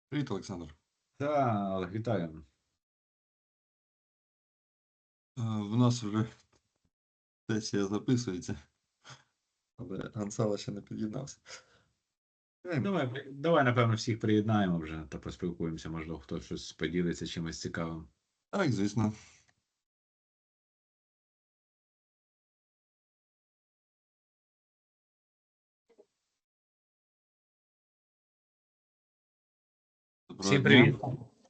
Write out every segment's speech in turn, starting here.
Привіт, Олександр. Так, вітаю. В нас вже сесія записується, але Гансала ще не під'єднався. Давай, напевно, всіх приєднаємо вже та поспілкуємося, можливо, хтось щось поділиться чимось цікавим. Так, звісно. Доброго Всім дня, привіт.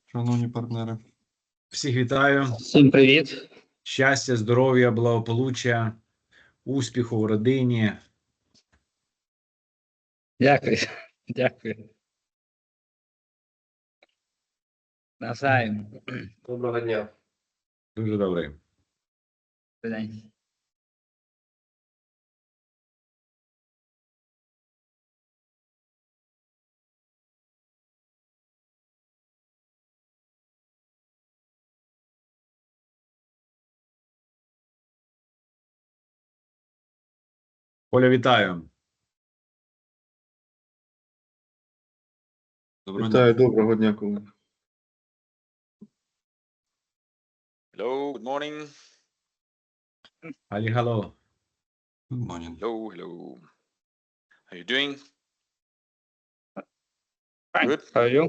шановні партнери. Всіх вітаю. Всім привіт. Щастя, здоров'я, благополуччя, успіху в родині. Дякую. Дякую. Навзаєм. Доброго дня. Дуже добре. Добрий день. Оля, вітаю. Доброго Вітаю, дня. доброго дня, колеги. Hello, good morning. Hello. Good morning. Hello, hello. How you doing? Fine. Good. How are you?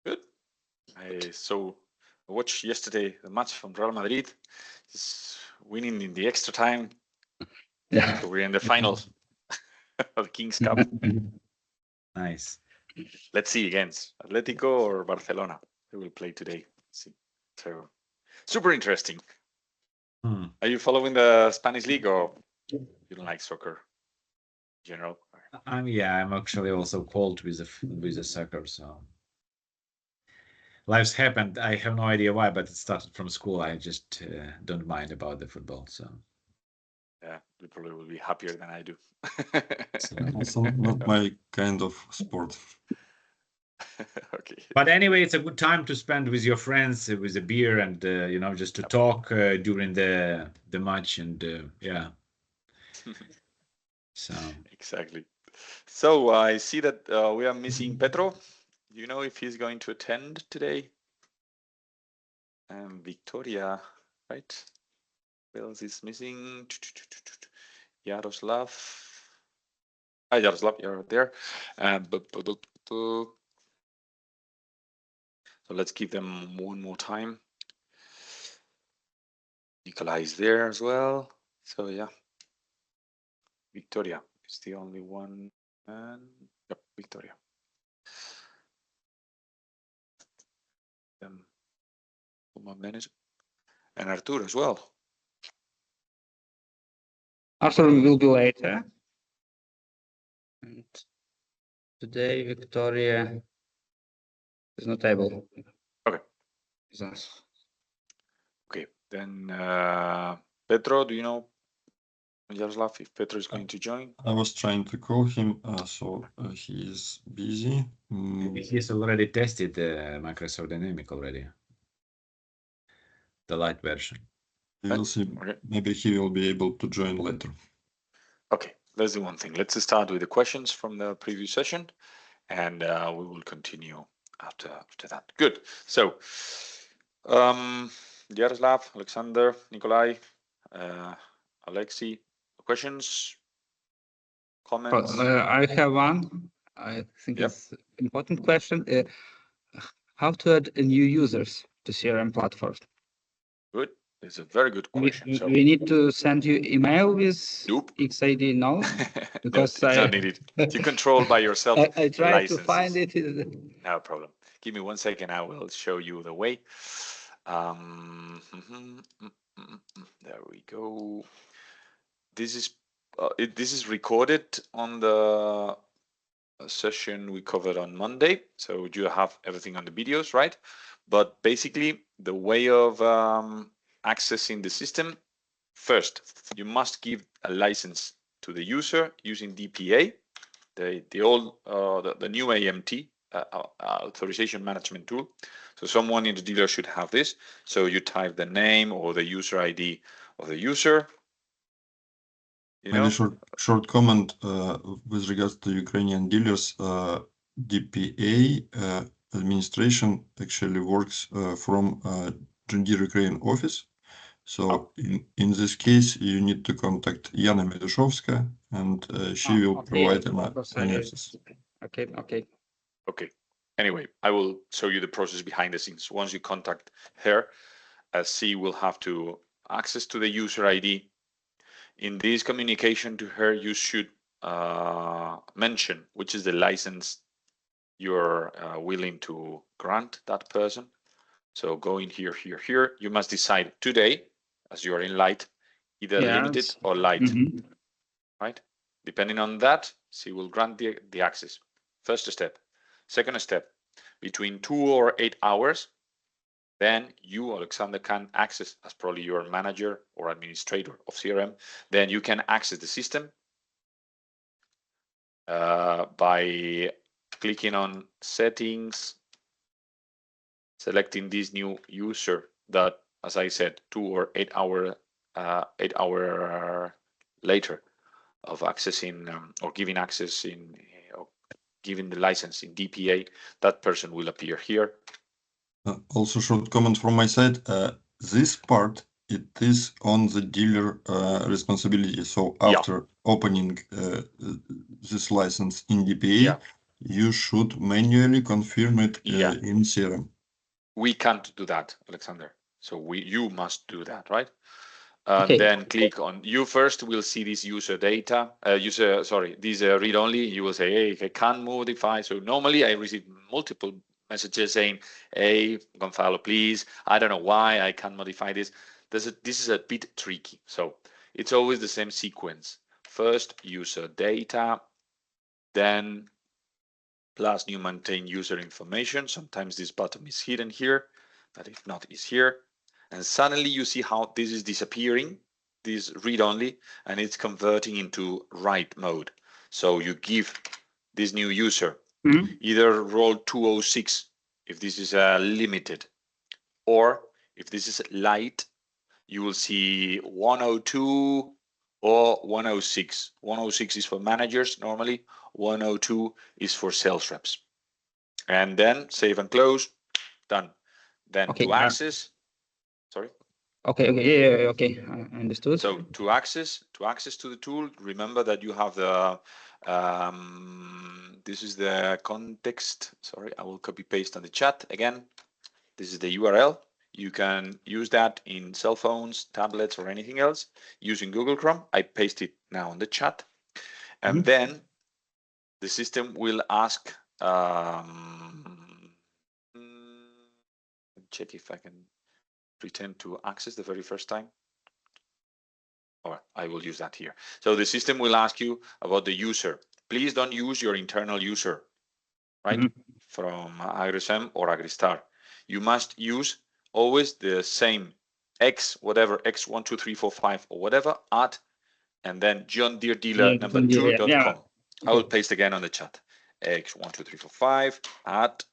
Good. I watched yesterday the match from Real Madrid. It's winning in the extra time. Yeah. So we're in the finals of the Kings Cup. Nice. Let's see against Atletico or Barcelona. They will play today. See. So super interesting. Are you following the Spanish league or you don't like soccer in general? I'm actually also called with the soccer, so life's happened. I have no idea why, but it started from school. I just don't mind about the football, so Yeah, you probably will be happier than I do. Also not my kind of sport. Okay. But anyway, it's a good time to spend with your friends with a beer and just to talk during the match and yeah. So Exactly. So I see that we are missing Petro. Do you know if he's going to attend today? Victoria, right? Who else is missing? Yaroslav. Yaroslav, you're there. So let's give them one more time. Nikolai is there as well. So yeah. Victoria is the only one. And yep, Victoria. One minute. And Artur as well. Arthur will be later. And today, Victoria is not able. Okay. With us. Okay, then Petro, do you know Yaroslav if Petro is going to join? I was trying to call him, so he is busy. maybe he's already tested Microsoft Dynamic already, the light version. We will see. Okay. Maybe he will be able to join later. Okay, let's do one thing. Let's start with the questions from the previous session, and we will continue after that. Good. So, Yaroslav, Alexander, Nikolai, Alexei, questions, comments? I have one. I think Yep. it's an important question. How to add new users to CRM platform? Good. It's a very good question. So We need to send you email with Nope. XID, no? no, Because it's not needed. You control by yourself. I tried to licenses. find it. No problem. Give me 1 second. I will show you the way. There we go. This is recorded on the session we covered on Monday. So you have everything on the videos, right? But basically, the way of accessing the system, first, you must give a license to the user using DPA, the new AMT, authorization management tool. So someone in the dealer should have this. So you type the name or the user ID of the user. Maybe short comment with regards to Ukrainian dealers. DPA administration actually works from John Deere Ukraine office. So in this case, you need to contact Yana Meduszowska, and she will provide an access. Okay. Anyway, I will show you the process behind the scenes. Once you contact her, she will have to access to the user ID. In this communication to her, you should mention which is the license you're willing to grant that person. So go in here. You must decide today, as you are in LITE, either limited or LITE, right? Depending on that, she will grant the access. First step. Second step, between 2 or 8 hours, then you, Alexander, can access, as probably your manager or administrator of CRM, then you can access the system by clicking on settings, selecting this new user that, as I said, 2 or 8 hour later of accessing or giving access in or giving the license in DPA, that person will appear here. Also, short comment from my side. This part, it is on the dealer responsibility. So after opening this license in DPA, you should manually confirm it in CRM. We can't do that, Alexander. So you must do that, right? And then click on you first. We'll see this user data, this read only. You will say, hey, I can't modify. So normally I receive multiple messages saying, hey, Gonzalo, please, I don't know why I can't modify this. This is a bit tricky. So it's always the same sequence. First, user data, then plus new maintain user information. Sometimes this button is hidden here, but if not, it's here. And suddenly you see how this is disappearing, this read only, and it's converting into write mode. So you give this new user either role 206 if this is limited, or if this is LITE, you will see 102 or 106. 106 is for managers normally, 102 is for sales reps. And then save and close, done. Then to access, sorry. Okay, I understood. So to access to the tool, remember that you have the this is the context. Sorry, I will copy paste on the chat again. This is the URL. You can use that in cell phones, tablets, or anything else using Google Chrome. I paste it now on the chat, and then the system will ask. Check if I can pretend to access the very first time. Or I will use that here. So the system will ask you about the user. Please don't use your internal user, right? From AGROSEM or AGRISTAR. You must use always the same X, whatever, X12345 or whatever, at, and then John Deere dealer number 2.com. I will paste again on the chat. X12345 at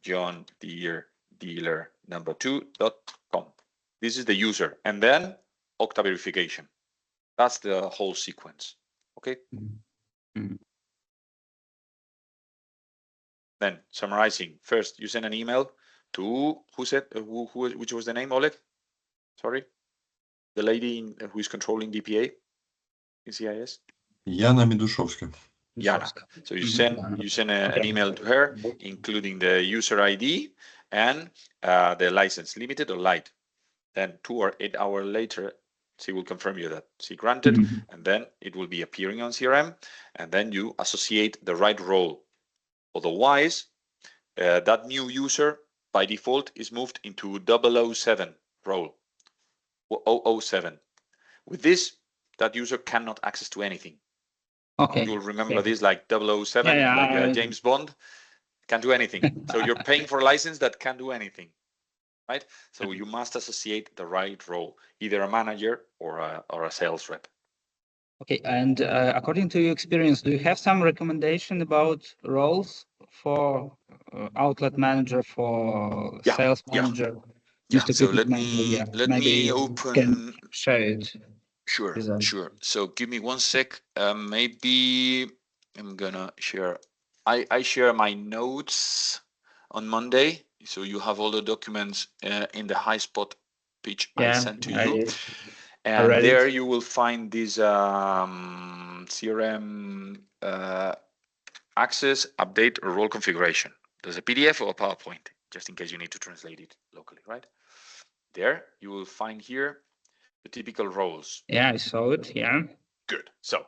John Deere dealer number 2.com. This is the user, and then Okta verification. That's the whole sequence. Okay. Then summarizing. First, you send an email to which was the name, Oleg? Sorry, the lady who is controlling DPA in CIS. Yana Meduszowska. Yana. So you send an email to her, including the user ID and the license, limited or LITE. Then 2 or 8 hours later, she will confirm you that she granted, and then it will be appearing on CRM, and then you associate the right role. Otherwise, that new user by default is moved into 007 role, 007. With this, that user cannot access to anything. Okay. You'll remember this like 007, like James Bond, can't do anything. So you're paying for a license that can't do anything. Right? So you must associate the right role, either a manager or a sales rep. Okay, and according to your experience, do you have some recommendation about roles for outlet manager, for sales manager? So let me open. Share it. Sure. So give me one sec. Maybe I'm gonna share I share my notes on Monday, so you have all the documents in the HighSpot page I sent to you, and there you will find this CRM access, update, or role configuration. There's a PDF or a PowerPoint, just in case you need to translate it locally, right? There you will find here the typical roles. Yeah, I saw it. Yeah. Good. So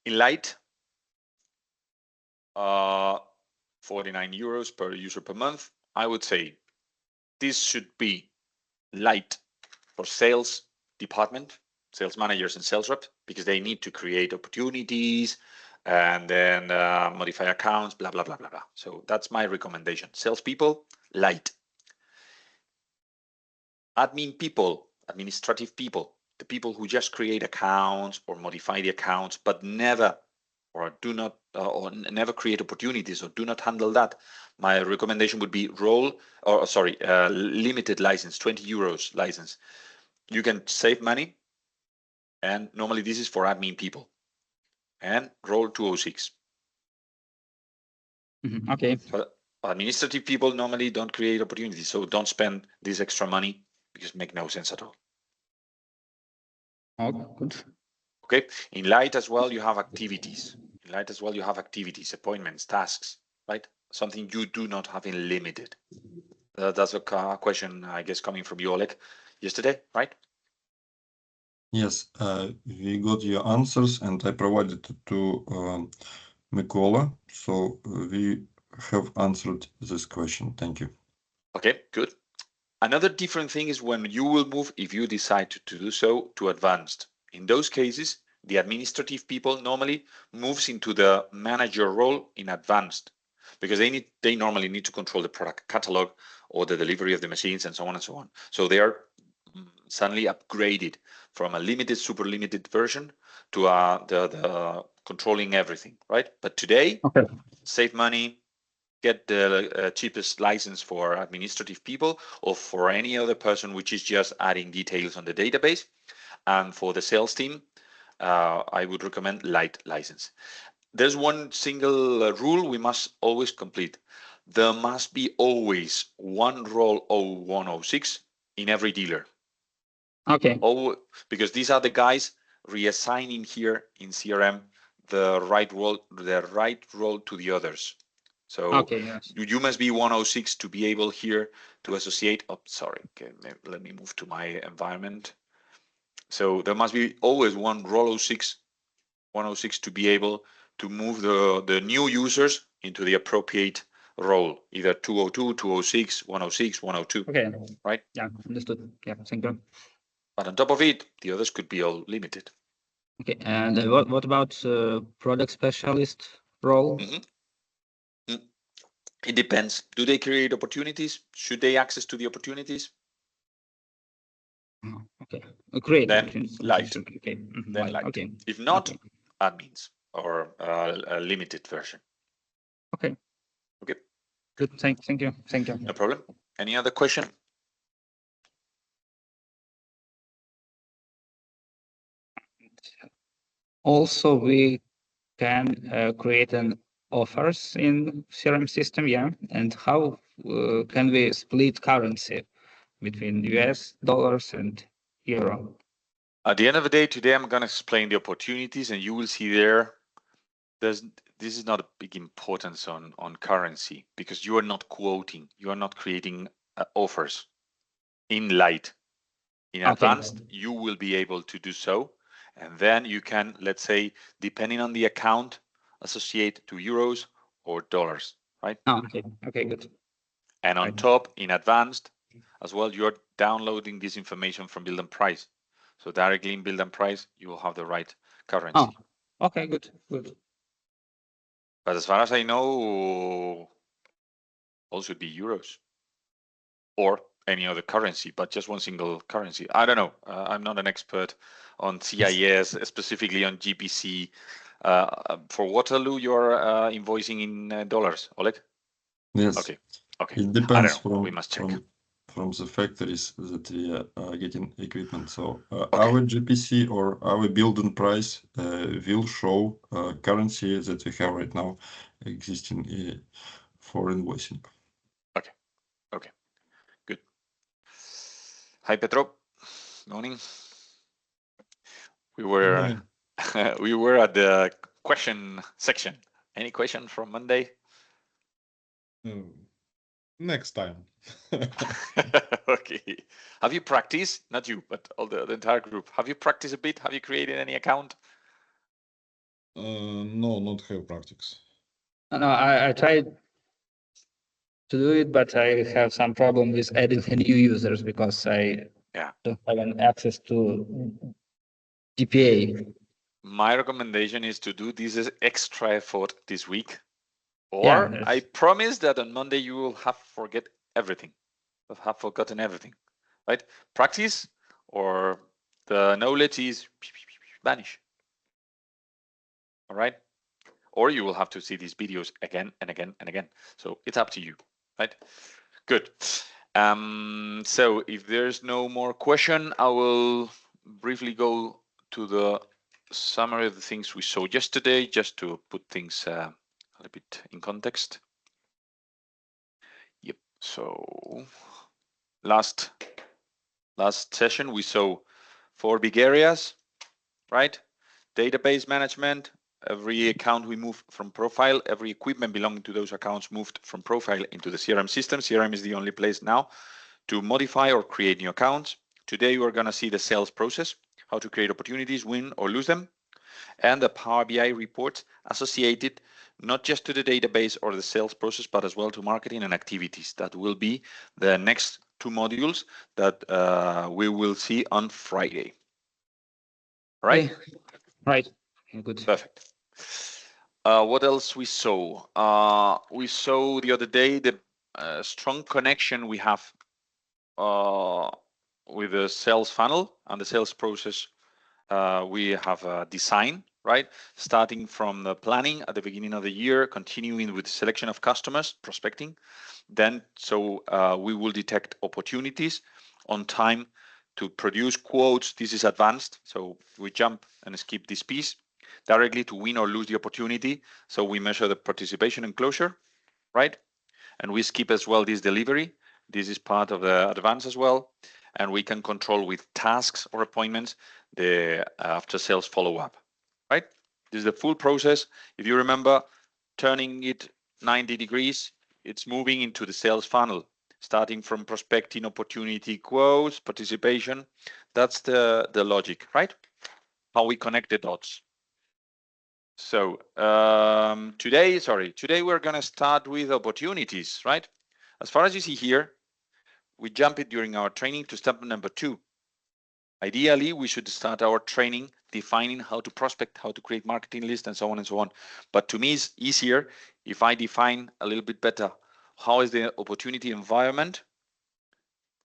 in LITE, 49 euros per user per month. I would say this should be LITE for sales department, sales managers and sales reps, because they need to create opportunities and then modify accounts, blah, blah, blah, blah, blah. So that's my recommendation. Salespeople, LITE. Admin people, administrative people, the people who just create accounts or modify the accounts, but never or do not or never create opportunities or do not handle that. My recommendation would be limited license, 20 euros license. You can save money, and normally this is for admin people. And role 206. Okay. So administrative people normally don't create opportunities, so don't spend this extra money because it makes no sense at all. Oh, good. Okay. In LITE as well, you have activities. In LITE as well, you have activities, appointments, tasks, right? Something you do not have in limited. That's a question, I guess, coming from you, Oleg, yesterday, right? Yes, we got your answers, and I provided it to Mykola, so we have answered this question. Thank you. Okay, good. Another different thing is when you will move, if you decide to do so, to advanced. In those cases, the administrative people normally moves into the manager role in advanced, because they normally need to control the product catalog or the delivery of the machines and so on and so on. So they are suddenly upgraded from a limited, super limited version to the controlling everything, right? But today, save money, get the cheapest license for administrative people or for any other person which is just adding details on the database. And for the sales team, I would recommend LITE license. There's one single rule we must always complete. There must be always one role 0106 in every dealer. Okay. Oh, because these are the guys reassigning here in CRM the right role to the others. So yes. you must be 106 to be able here to associate. Oh, sorry. Okay, let me move to my environment. So there must be always one role 106 to be able to move the new users into the appropriate role, either 202, 206, 106, 102. Okay. Right? Yeah, understood. Yeah, thank you. But on top of it, the others could be all limited. Okay, and what about product specialist role? It depends. Do they create opportunities? Should they access to the opportunities? Okay, create then opportunities. LITE. Okay. Then LITE. Okay. If not, okay. admins or a limited version. Okay. Okay. Good. Thank you. No problem. Any other question? Also, we can create an offers in CRM system, yeah. And how can we split currency between US dollars and euro? At the end of the day, today I'm going to explain the opportunities, and you will see this is not a big importance on currency, because you are not quoting, you are not creating offers in LITE. In advanced, you will be able to do so, and then you can, let's say, depending on the account, associate to euros or dollars, right? Okay, good. And on top, in advanced as well, you're downloading this information from Build and Price. So directly in Build and Price, you will have the right currency. Okay, good. But as far as I know, all should be euros or any other currency, but just one single currency. I don't know. I'm not an expert on CIS, specifically on GPC. For Waterloo, you're invoicing in dollars, Oleg? Yes. Okay. It depends we must check. from the factories that we are getting equipment. So Okay. our GPC or our building price will show currency that we have right now existing for invoicing. Okay. Okay. Good. Hi, Petro. Morning. We were we were at the question section. Any question from Monday? Next time. Okay. Have you practiced? Not you, but all the entire group. Have you practiced a bit? Have you created any account? No, not have practice. No, I tried to do it, but I have some problem with adding new users because I don't have an access to GPA. My recommendation is to do this extra effort this week, or I promise that on Monday you will have forgotten everything, right? Practice, or the knowledge is vanish. All right, or you will have to see these videos again and again and again. So it's up to you, right? Good. So if there's no more question, I will briefly go to the summary of the things we saw yesterday, just to put things a little bit in context. Yep. So last session we saw 4 big areas, right? Database management. Every account we move from profile, every equipment belonging to those accounts moved from profile into the CRM system. CRM is the only place now to modify or create new accounts. Today we're going to see the sales process, how to create opportunities, win or lose them, and the Power BI reports associated not just to the database or the sales process, but as well to marketing and activities. That will be the next 2 modules that we will see on Friday. Right? Right. Good. Perfect. What else we saw? We saw the other day the strong connection we have with the sales funnel and the sales process. We have a design, right? Starting from the planning at the beginning of the year, continuing with the selection of customers, prospecting. Then, we will detect opportunities on time to produce quotes. This is advanced, so we jump and skip this piece directly to win or lose the opportunity. So we measure the participation and closure, right? And we skip as well this delivery. This is part of the advance as well. And we can control with tasks or appointments the after sales follow-up, right? This is the full process. If you remember, turning it 90 degrees, it's moving into the sales funnel, starting from prospecting, opportunity, quotes, participation. That's the logic, right? How we connect the dots. So today we're going to start with opportunities, right? As far as you see here, we jump it during our training to step number 2. Ideally, we should start our training defining how to prospect, how to create marketing lists, and so on and so on. But to me, it's easier if I define a little bit better how is the opportunity environment,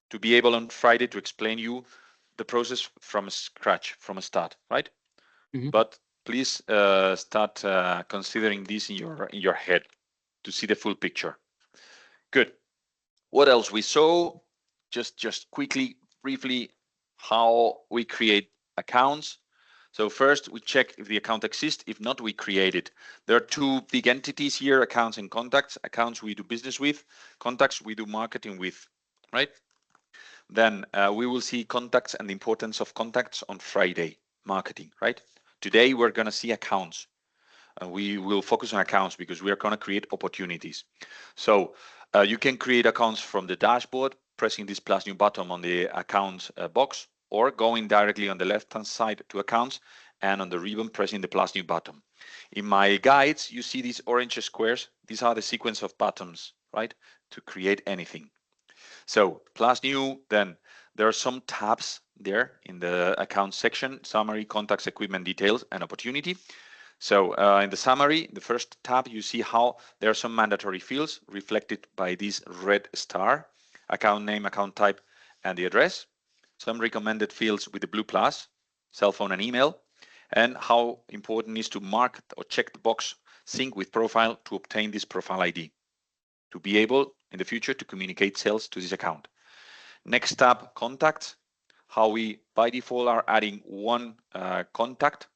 to be able on Friday to explain you the process from scratch, from a start, right? But please start considering this in your head to see the full picture. Good. What else we saw? Just quickly, briefly, how we create accounts. So first we check if the account exists. If not, we create it. There are 2 big entities here: accounts and contacts. Accounts we do business with, contacts we do marketing with, right? Then we will see contacts and the importance of contacts on Friday, marketing, right? Today we're going to see accounts. We will focus on accounts because we are going to create opportunities. So you can create accounts from the dashboard, pressing this plus new button on the accounts box, or going directly on the left-hand side to accounts and on the ribbon pressing the plus new button. In my guides, you see these orange squares. These are the sequence of buttons, right, to create anything. So plus new, then there are some tabs there in the account section: summary, contacts, equipment details, and opportunity. So in the summary, the first tab, you see how there are some mandatory fields reflected by this red star: account name, account type, and the address. Some recommended fields with the blue plus: cell phone and email. And how important is to mark or check the box sync with profile to obtain this profile ID, to be able in the future to communicate sales to this account. Next tab, contacts. How we by default are adding one contact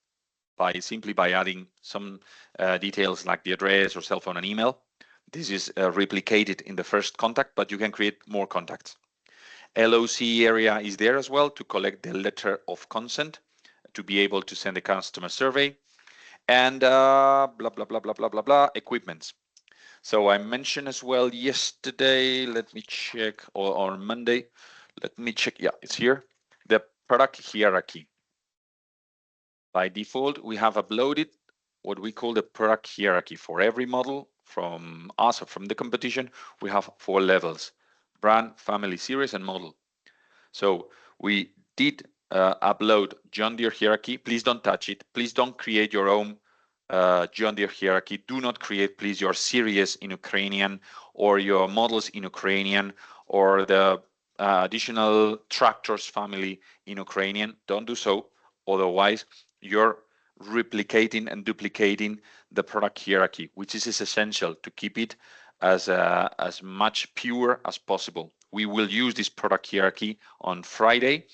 simply by adding some details like the address or cell phone and email. This is replicated in the first contact, but you can create more contacts. LOC area is there as well to collect the letter of consent to be able to send a customer survey, and blah, blah, blah, blah, blah, blah, blah, equipments. So I mentioned as well yesterday, let me check, or Monday, let me check, yeah, it's here, the product hierarchy. By default, we have uploaded what we call the product hierarchy. For every model from us or from the competition, we have 4 levels: brand, family, series, and model. So we did upload John Deere hierarchy. Please don't touch it. Please don't create your own John Deere hierarchy. Do not create, please, your series in Ukrainian or your models in Ukrainian or the additional tractors family in Ukrainian. Don't do so. Otherwise, you're replicating and duplicating the product hierarchy, which is essential to keep it as much pure as possible. We will use this product hierarchy on Friday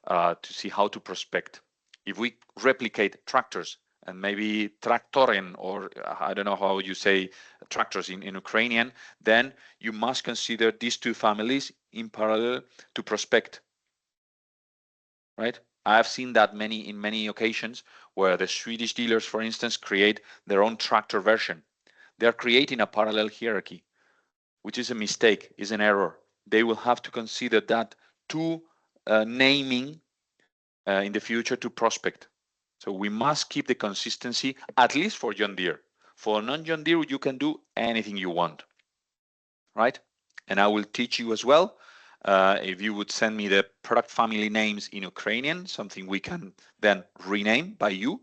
to see how to prospect. If we replicate tractors and maybe traktoren, or I don't know how you say tractors in Ukrainian, then you must consider these 2 families in parallel to prospect, right? I've seen that in many occasions where the Swedish dealers, for instance, create their own tractor version. They're creating a parallel hierarchy, which is a mistake, is an error. They will have to consider that to naming in the future to prospect. So we must keep the consistency, at least for John Deere. For non-John Deere, you can do anything you want, right? And I will teach you as well. If you would send me the product family names in Ukrainian, something we can then rename by you.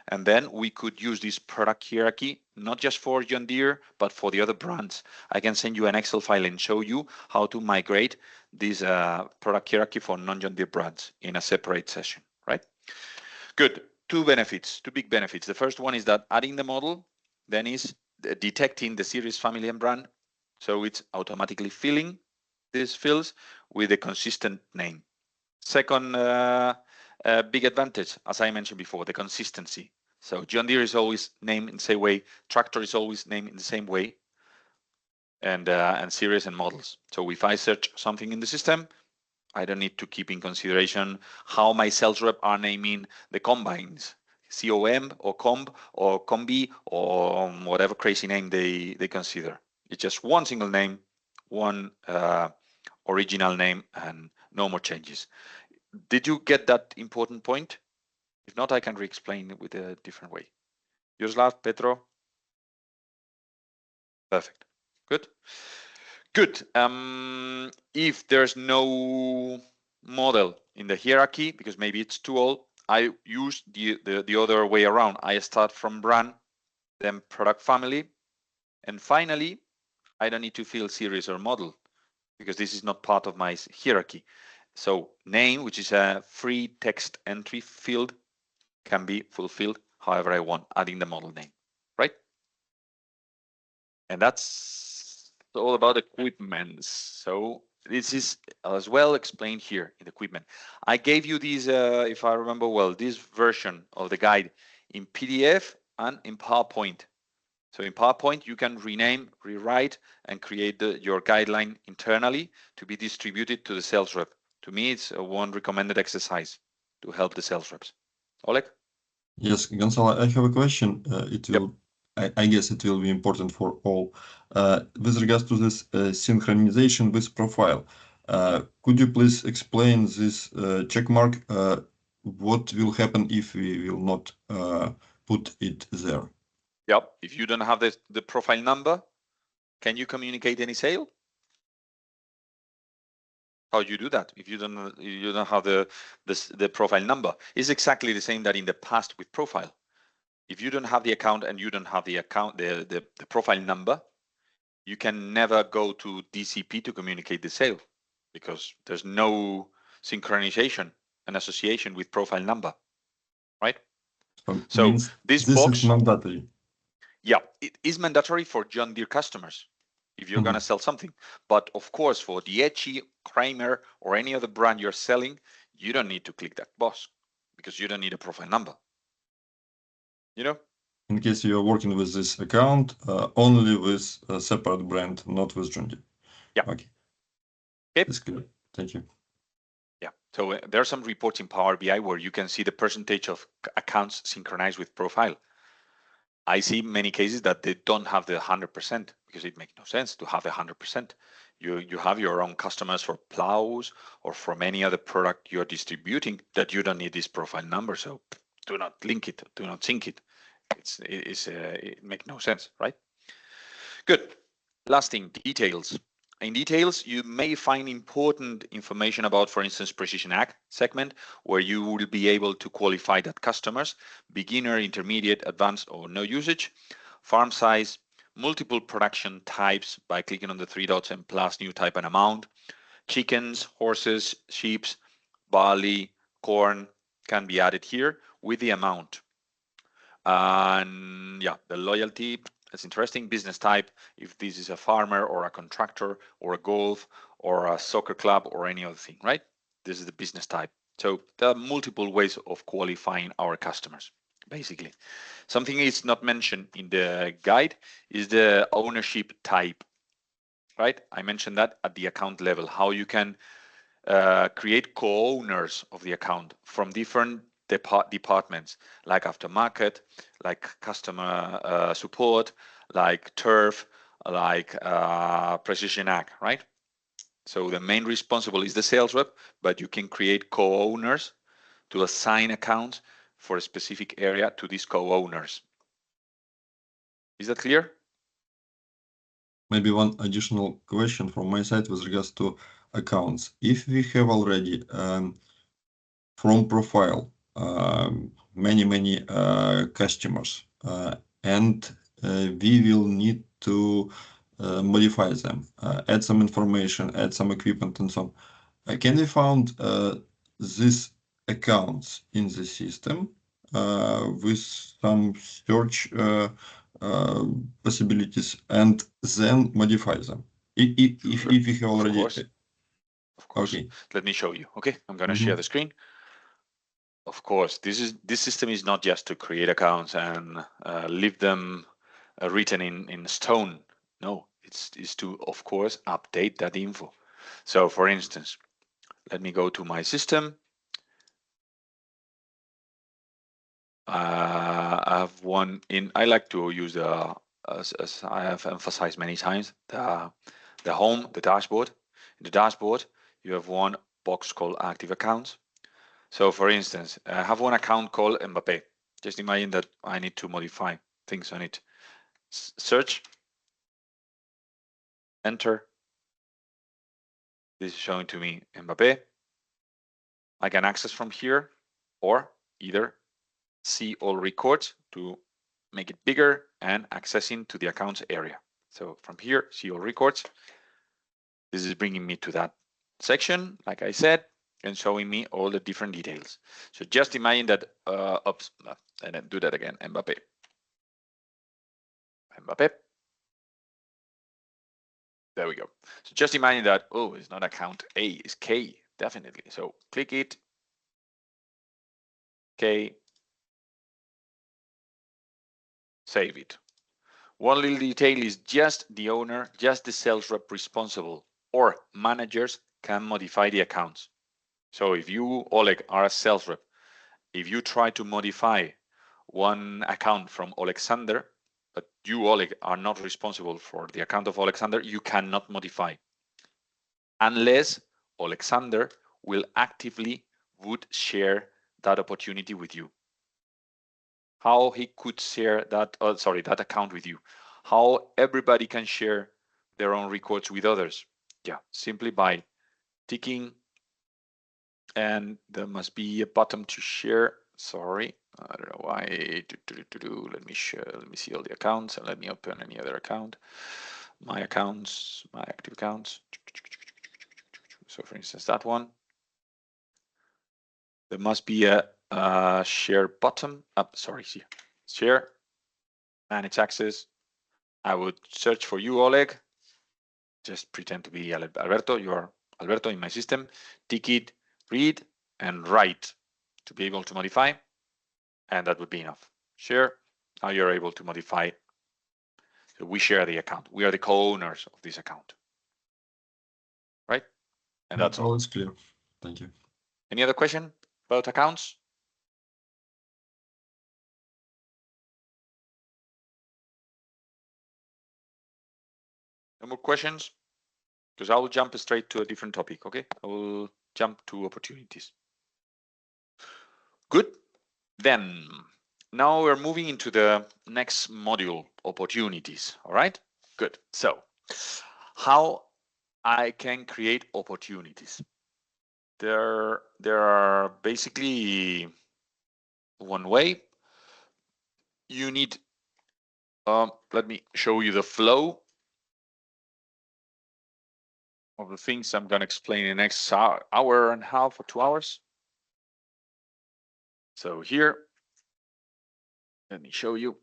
And then we could use this product hierarchy, not just for John Deere, but for the other brands. I can send you an Excel file and show you how to migrate this product hierarchy for non-John Deere brands in a separate session, right? Good. 2 benefits, 2 big benefits. The first one is that adding the model then is detecting the series, family, and brand. So it's automatically filling these fields with a consistent name. Second big advantage, as I mentioned before, the consistency. So John Deere is always named in the same way, tractor is always named in the same way, and series and models. So if I search something in the system, I don't need to keep in consideration how my sales rep are naming the combines, COM or comb or combi or whatever crazy name they consider. It's just one single name, one original name, and no more changes. Did you get that important point? If not, I can re-explain it with a different way. Yaroslav, Petro? Perfect. Good. Good. If there's no model in the hierarchy, because maybe it's too old, I use the other way around. I start from brand, then product family, and finally, I don't need to fill series or model because this is not part of my hierarchy. So name, which is a free text entry field, can be fulfilled however I want, adding the model name, right? And that's all about equipment. So this is as well explained here in the equipment. I gave you these, if I remember well, this version of the guide in PDF and in PowerPoint. So in PowerPoint, you can rename, rewrite, and create your guideline internally to be distributed to the sales rep. To me, it's one recommended exercise to help the sales reps. Oleg? Yes, Gonzalo, I have a question. It will, I guess it will be important for all. With regards to this synchronization with profile, could you please explain this check mark? What will happen if we will not put it there? Yep. If you don't have the profile number, can you communicate any sale? How do you do that if you don't have the profile number? It's exactly the same that in the past with profile. If you don't have the account and you don't have the account the profile number, you can never go to DCP to communicate the sale because there's no synchronization and association with profile number, right? So this box is mandatory. Yeah, it is mandatory for John Deere customers. if you're gonna sell something. But of course, for Dieci, Kramer, or any other brand you're selling, you don't need to click that box because you don't need a profile number. You know? In case you are working with this account, only with a separate brand, not with John Deere. Yeah. Okay. Okay. That's clear. Thank you. Yeah. So there's some reports in Power BI where you can see the percentage of accounts synchronized with profile. I see many cases that they don't have the 100% because it makes no sense to have 100%. You have your own customers for plows or from any other product you're distributing that you don't need this profile number. So do not link it, do not sync it. It makes no sense, right? Good. Last thing, details. In details, you may find important information about, for instance, Precision Ag segment, where you will be able to qualify that customers, beginner, intermediate, advanced, or no usage, farm size, multiple production types by clicking on the three dots and plus new type and amount, chickens, horses, sheep, barley, corn can be added here with the amount. And yeah, the loyalty, it's interesting. Business type, if this is a farmer or a contractor or a golf or a soccer club or any other thing, right? This is the business type. So there are multiple ways of qualifying our customers, basically. Something is not mentioned in the guide is the ownership type, right? I mentioned that at the account level, how you can create co-owners of the account from different departments, like aftermarket, like customer support, like turf, like precision ag, right? So the main responsible is the sales rep, but you can create co-owners to assign accounts for a specific area to these co-owners. Is that clear? Maybe one additional question from my side with regards to accounts. If we have already from profile many customers and we will need to modify them, add some information, add some equipment and so on. Can we find these accounts in the system with some search possibilities and then modify them? If we have already... Of course. Okay. Let me show you. Okay, I'm going to share the screen. Of course, this system is not just to create accounts and leave them written in stone. No, it's to, of course, update that info. So, for instance, let me go to my system. I have one in. I like to use as I have emphasized many times, the home, the dashboard. In the dashboard, you have one box called active accounts. So for instance, I have one account called Mbappe. Just imagine that I need to modify things on it. Search, enter. This is showing to me Mbappe. I can access from here or either see all records to make it bigger and accessing to the accounts area. So from here, see all records. This is bringing me to that section, like I said, and showing me all the different details. So just imagine that, oops, and then do that again, Mbappe. There we go. So just imagine that, oh, it's not account A, it's K, definitely. So click it, K, save it. One little detail is just the owner, just the sales rep responsible, or managers can modify the accounts. So if you, Oleg, are a sales rep, if you try to modify one account from Alexander, but you, Oleg, are not responsible for the account of Alexander, you cannot modify unless Alexander will actively would share that opportunity with you. How he could share that, that account with you. How everybody can share their own records with others. Yeah, simply by ticking, and there must be a button to share. Sorry, I don't know why. Let me share. Let me see all the accounts and let me open any other account. My accounts, my active accounts. So, for instance, that one. There must be a share button. Sorry, here. Share. Manage access. I would search for you, Oleg. just pretend to be Alberto. You are Alberto in my system. Ticket, read, and write to be able to modify, and that would be enough. Share. Now you're able to modify. So we share the account. We are the co-owners of this account, right? And that's all. All is clear. Thank you. Any other question about accounts? No more questions? Because I will jump straight to a different topic, okay? I will jump to opportunities. Good. Then, now we're moving into the next module, opportunities, all right? Good. So, how I can create opportunities. There are basically one way. You need, let me show you the flow of the things I'm going to explain in the next hour and a half or 2 hours. So here, let me show you.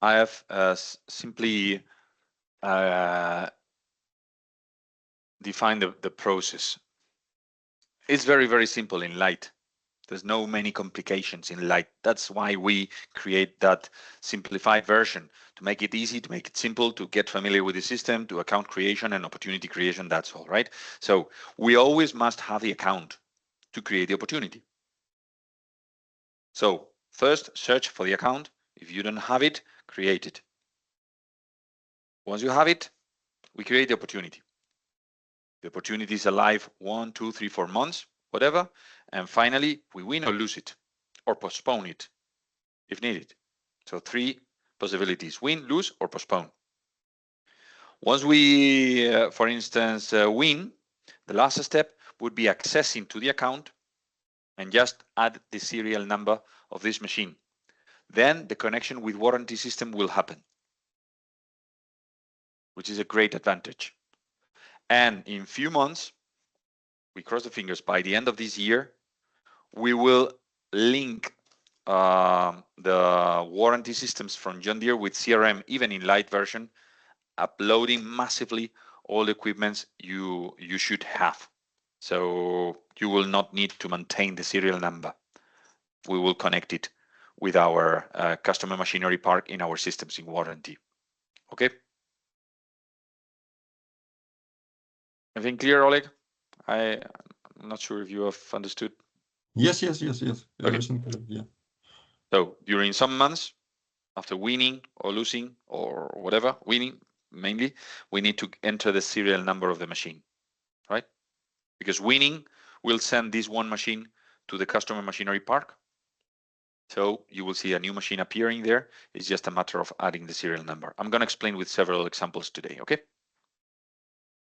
I have simply defined the process. It's very, very simple in LITE. There's no many complications in LITE. That's why we create that simplified version, to make it easy, to make it simple, to get familiar with the system, to account creation and opportunity creation. That's all, right? So we always must have the account to create the opportunity. So first, search for the account. If you don't have it, create it. Once you have it, we create the opportunity. The opportunity is alive 1, 2, 3, 4 months, whatever. And finally, we win or lose it, or postpone it if needed. So 3 possibilities: win, lose, or postpone. Once we, for instance, win, the last step would be accessing to the account and just add the serial number of this machine. Then the connection with warranty system will happen, which is a great advantage. And in few months, we cross the fingers, by the end of this year, we will link the warranty systems from John Deere with CRM, even in LITE version, uploading massively all the equipments you should have. So you will not need to maintain the serial number. We will connect it with our customer machinery park in our systems in warranty. Okay. Everything clear, Oleg? I'm not sure if you have understood. Yes. Okay. Everything clear, yeah. So during some months, after winning or losing or whatever, winning mainly, we need to enter the serial number of the machine, right? Because winning will send this one machine to the customer machinery park. So you will see a new machine appearing there. It's just a matter of adding the serial number. I'm going to explain with several examples today, okay?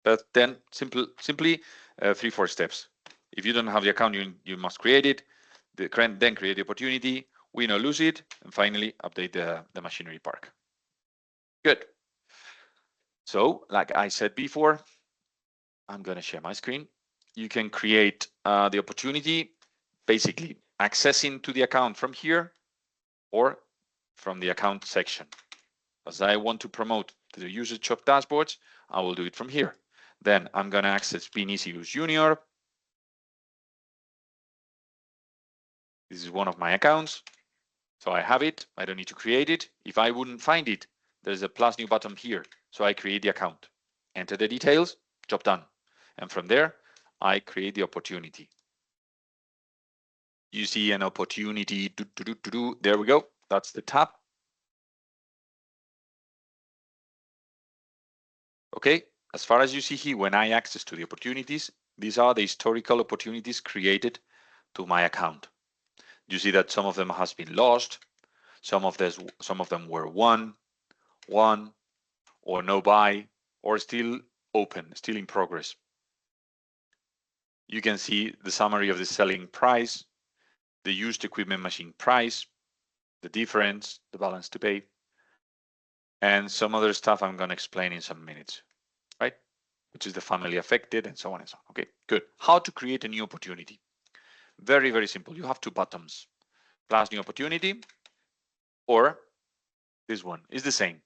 But then simply 3-4 steps. If you don't have the account, you must create it. Then create the opportunity, win or lose it, and finally update the machinery park. Good. So, like I said before, I'm going to share my screen. You can create the opportunity, basically accessing to the account from here or from the account section. As I want to promote the usage of dashboards, I will do it from here. Then I'm going to access Vinicius Junior. This is one of my accounts. So I have it. I don't need to create it. If I wouldn't find it, there's a plus new button here. So I create the account, enter the details, job done. And from there, I create the opportunity. You see an opportunity. There we go. That's the tab. Okay. As far as you see here, when I access to the opportunities, these are the historical opportunities created to my account. You see that some of them has been lost. Some of them were won, or no buy, or still open, still in progress. You can see the summary of the selling price, the used equipment machine price, the difference, the balance to pay, and some other stuff I'm going to explain in some minutes, right? Which is the family affected and so on and so on. Okay, good. How to create a new opportunity? Very, very simple. You have 2 buttons, plus new opportunity, or this one is the same.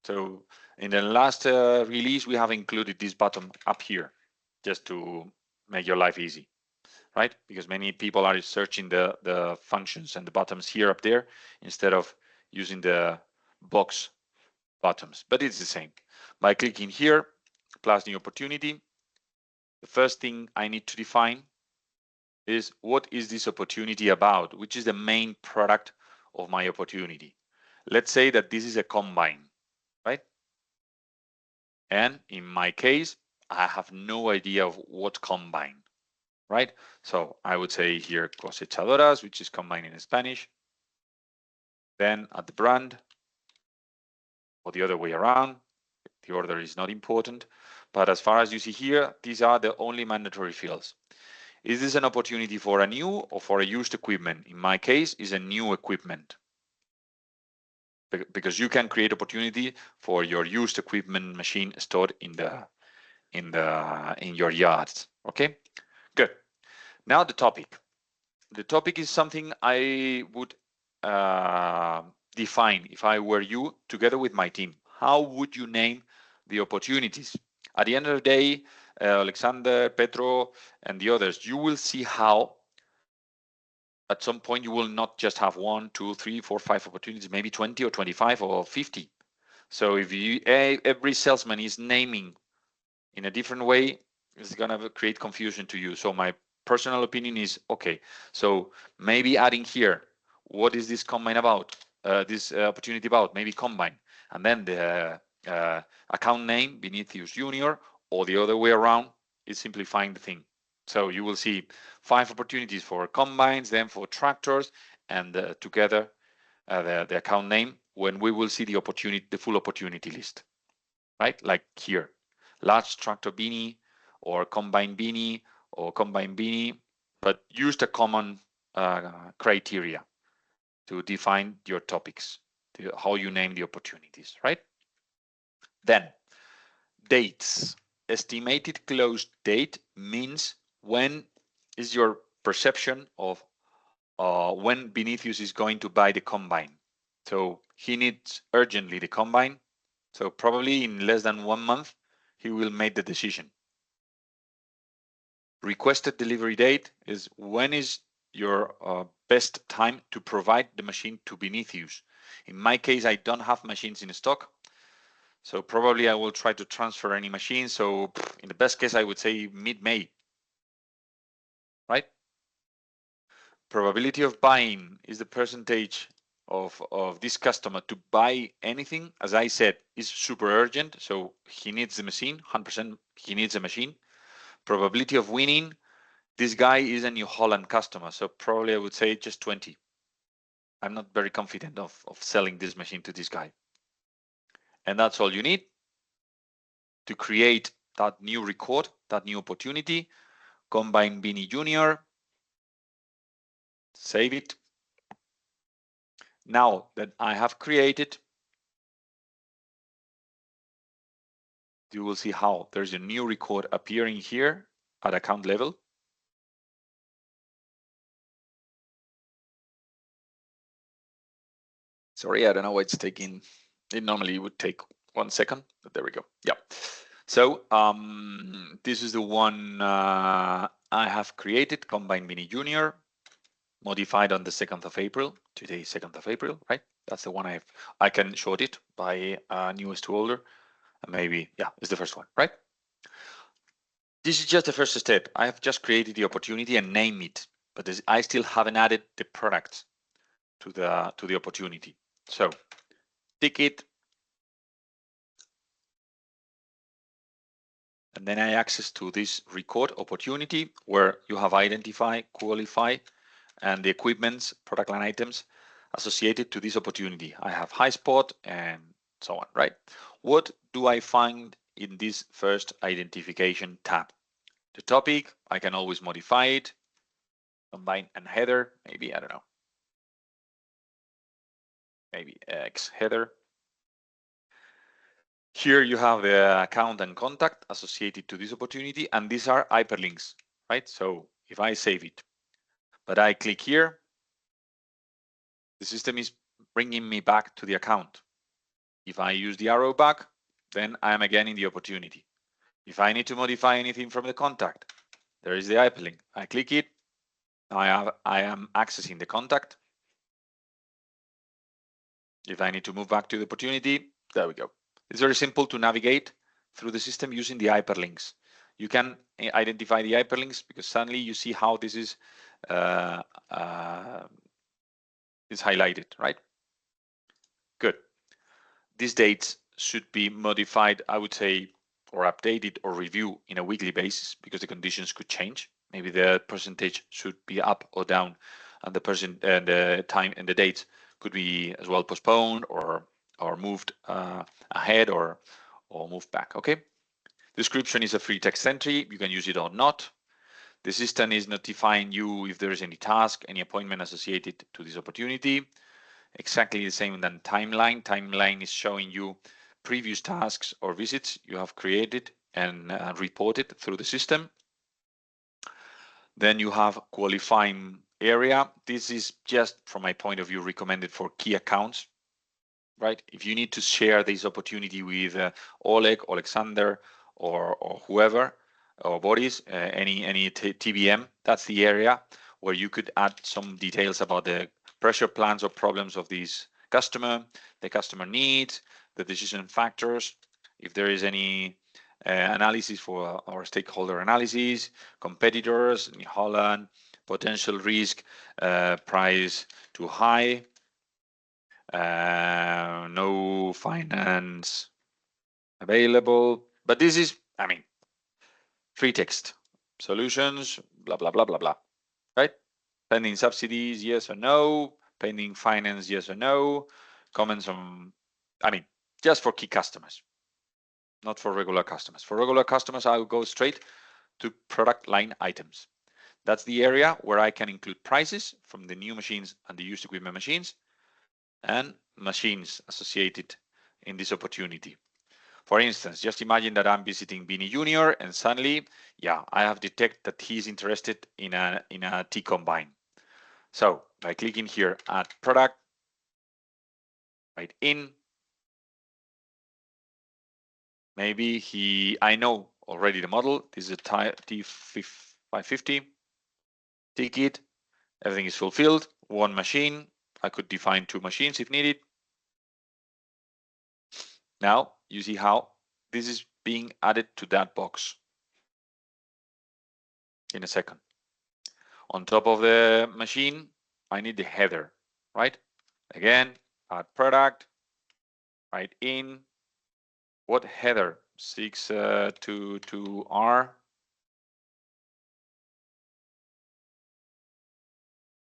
So in the last release, we have included this button up here just to make your life easy, right? Because many people are searching the functions and the buttons here up there instead of using the box buttons, but it's the same. By clicking here, plus new opportunity, the first thing I need to define is what is this opportunity about, which is the main product of my opportunity. Let's say that this is a combine, right? And in my case, I have no idea of what combine, right? So I would say here cosechadoras, which is combine in Spanish. Then at the brand, or the other way around, the order is not important. But as far as you see here, these are the only mandatory fields. Is this an opportunity for a new or for a used equipment? In my case, is a new equipment. Because you can create opportunity for your used equipment machine stored in your yards. Okay, good. Now the topic. The topic is something I would define if I were you together with my team. How would you name the opportunities? At the end of the day, Alexander, Petro, and the others, you will see how at some point you will not just have 1, 2, 3, 4, 5 opportunities, maybe 20 or 25 or 50. So if every salesman is naming in a different way, it's gonna create confusion to you. So my personal opinion is, okay, so maybe adding here, what is this combine about? This opportunity about? Maybe combine, and then the account name Vinicius Junior, or the other way around, is simplifying the thing. So you will see 5 opportunities for combines, then for tractors, and together the account name when we will see the opportunity, the full opportunity list, right? Like here, large tractor beanie, or combine beanie, or combine beanie, but use the common criteria to define your topics, how you name the opportunities, right? Then dates. Estimated close date means when is your perception of when Vinicius is going to buy the combine. So he needs urgently the combine. So probably in less than 1 month, he will make the decision. Requested delivery date is when is your best time to provide the machine to Vinicius. In my case, I don't have machines in stock. So probably I will try to transfer any machine. So in the best case, I would say mid-May, right? Probability of buying is the percentage of this customer to buy anything. As I said, is super urgent. So he needs the machine, 100% he needs a machine. Probability of winning, this guy is a New Holland customer. So probably I would say just 20. I'm not very confident of selling this machine to this guy. And that's all you need to create that new record, that new opportunity. Combine Bini Junior, save it. Now that I have created, you will see how there's a new record appearing here at account level. Sorry, I don't know why it's taking, it normally would take 1 second, but there we go. Yeah. So this is the one I have created, Combine Mini Junior, modified on the 2nd of April. Today is 2nd of April, right? That's the one I can short it by newest to older. And maybe, yeah, it's the first one, right? This is just the first step. I have just created the opportunity and named it, but I still haven't added the product to the opportunity. So tick it, and then I access to this record opportunity where you have identify, qualify, and the equipments, product line items associated to this opportunity. I have high spot and so on, right? What do I find in this first identification tab? The topic, I can always modify it, combine and header, maybe, I don't know, maybe X header. Here you have the account and contact associated to this opportunity, and these are hyperlinks, right? So if I save it, but I click here, the system is bringing me back to the account. If I use the arrow back, then I'm again in the opportunity. If I need to modify anything from the contact, there is the hyperlink. I click it. I am accessing the contact. If I need to move back to the opportunity, there we go. It's very simple to navigate through the system using the hyperlinks. You can identify the hyperlinks because suddenly you see how this is highlighted, right? Good. These dates should be modified, I would say, or updated or reviewed in a weekly basis because the conditions could change. Maybe the percentage should be up or down, and the time and the dates could be as well postponed or moved ahead or moved back. Okay. Description is a free text entry. You can use it or not. The system is notifying you if there is any task, any appointment associated to this opportunity. Exactly the same than timeline. Timeline is showing you previous tasks or visits you have created and reported through the system. Then you have qualifying area. This is just, from my point of view, recommended for key accounts, right? If you need to share this opportunity with Oleg, Alexander, or whoever, or Boris, any TBM, that's the area where you could add some details about the pressure plans or problems of this customer, the customer needs, the decision factors, if there is any analysis for our stakeholder analysis, competitors in Holland, potential risk, price too high, no finance available. But this is, I mean, free text. Solutions, blah, blah, blah, blah, blah, right? Pending subsidies, yes or no. Pending finance, yes or no. Comments on, I mean, just for key customers, not for regular customers. For regular customers, I will go straight to product line items. That's the area where I can include prices from the new machines and the used equipment machines and machines associated in this opportunity. For instance, just imagine that I'm visiting Bini Junior and suddenly, yeah, I have detected that he's interested in a T-combine. So by clicking here, add product, right in, maybe I know already the model. This is a T550 ticket. Everything is fulfilled. One machine. I could define 2 machines if needed. Now you see how this is being added to that box in a second. On top of the machine, I need the header, right? Again, add product, right in. What header? 622R.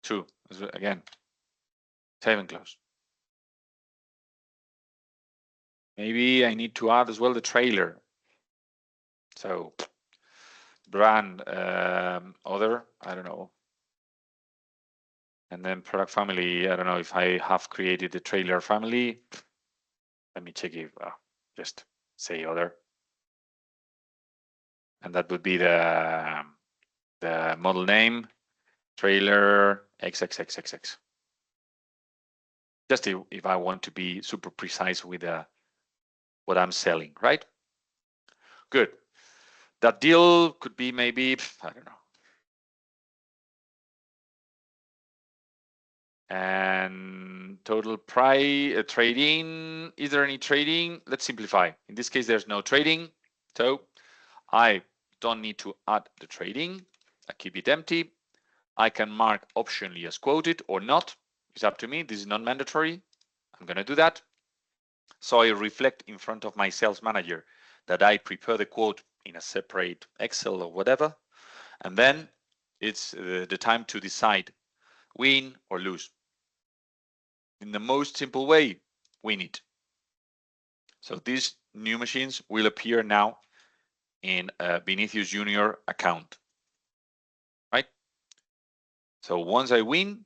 2. Again, save and close. Maybe I need to add as well the trailer. So brand, other, I don't know. And then product family, I don't know if I have created the trailer family. Let me check if, just say other. And that would be the model name, trailer XXXXX. Just if I want to be super precise with what I'm selling, right? Good. That deal could be maybe, I don't know. And total price, trading, is there any trading? Let's simplify. In this case, there's no trading. So I don't need to add the trading. I keep it empty. I can mark optionally as quoted or not. It's up to me. This is not mandatory. I'm going to do that. So I reflect in front of my sales manager that I prepare the quote in a separate Excel or whatever. And then it's the time to decide win or lose. In the most simple way, win it. So these new machines will appear now in a Vinicius Junior account, right? So once I win,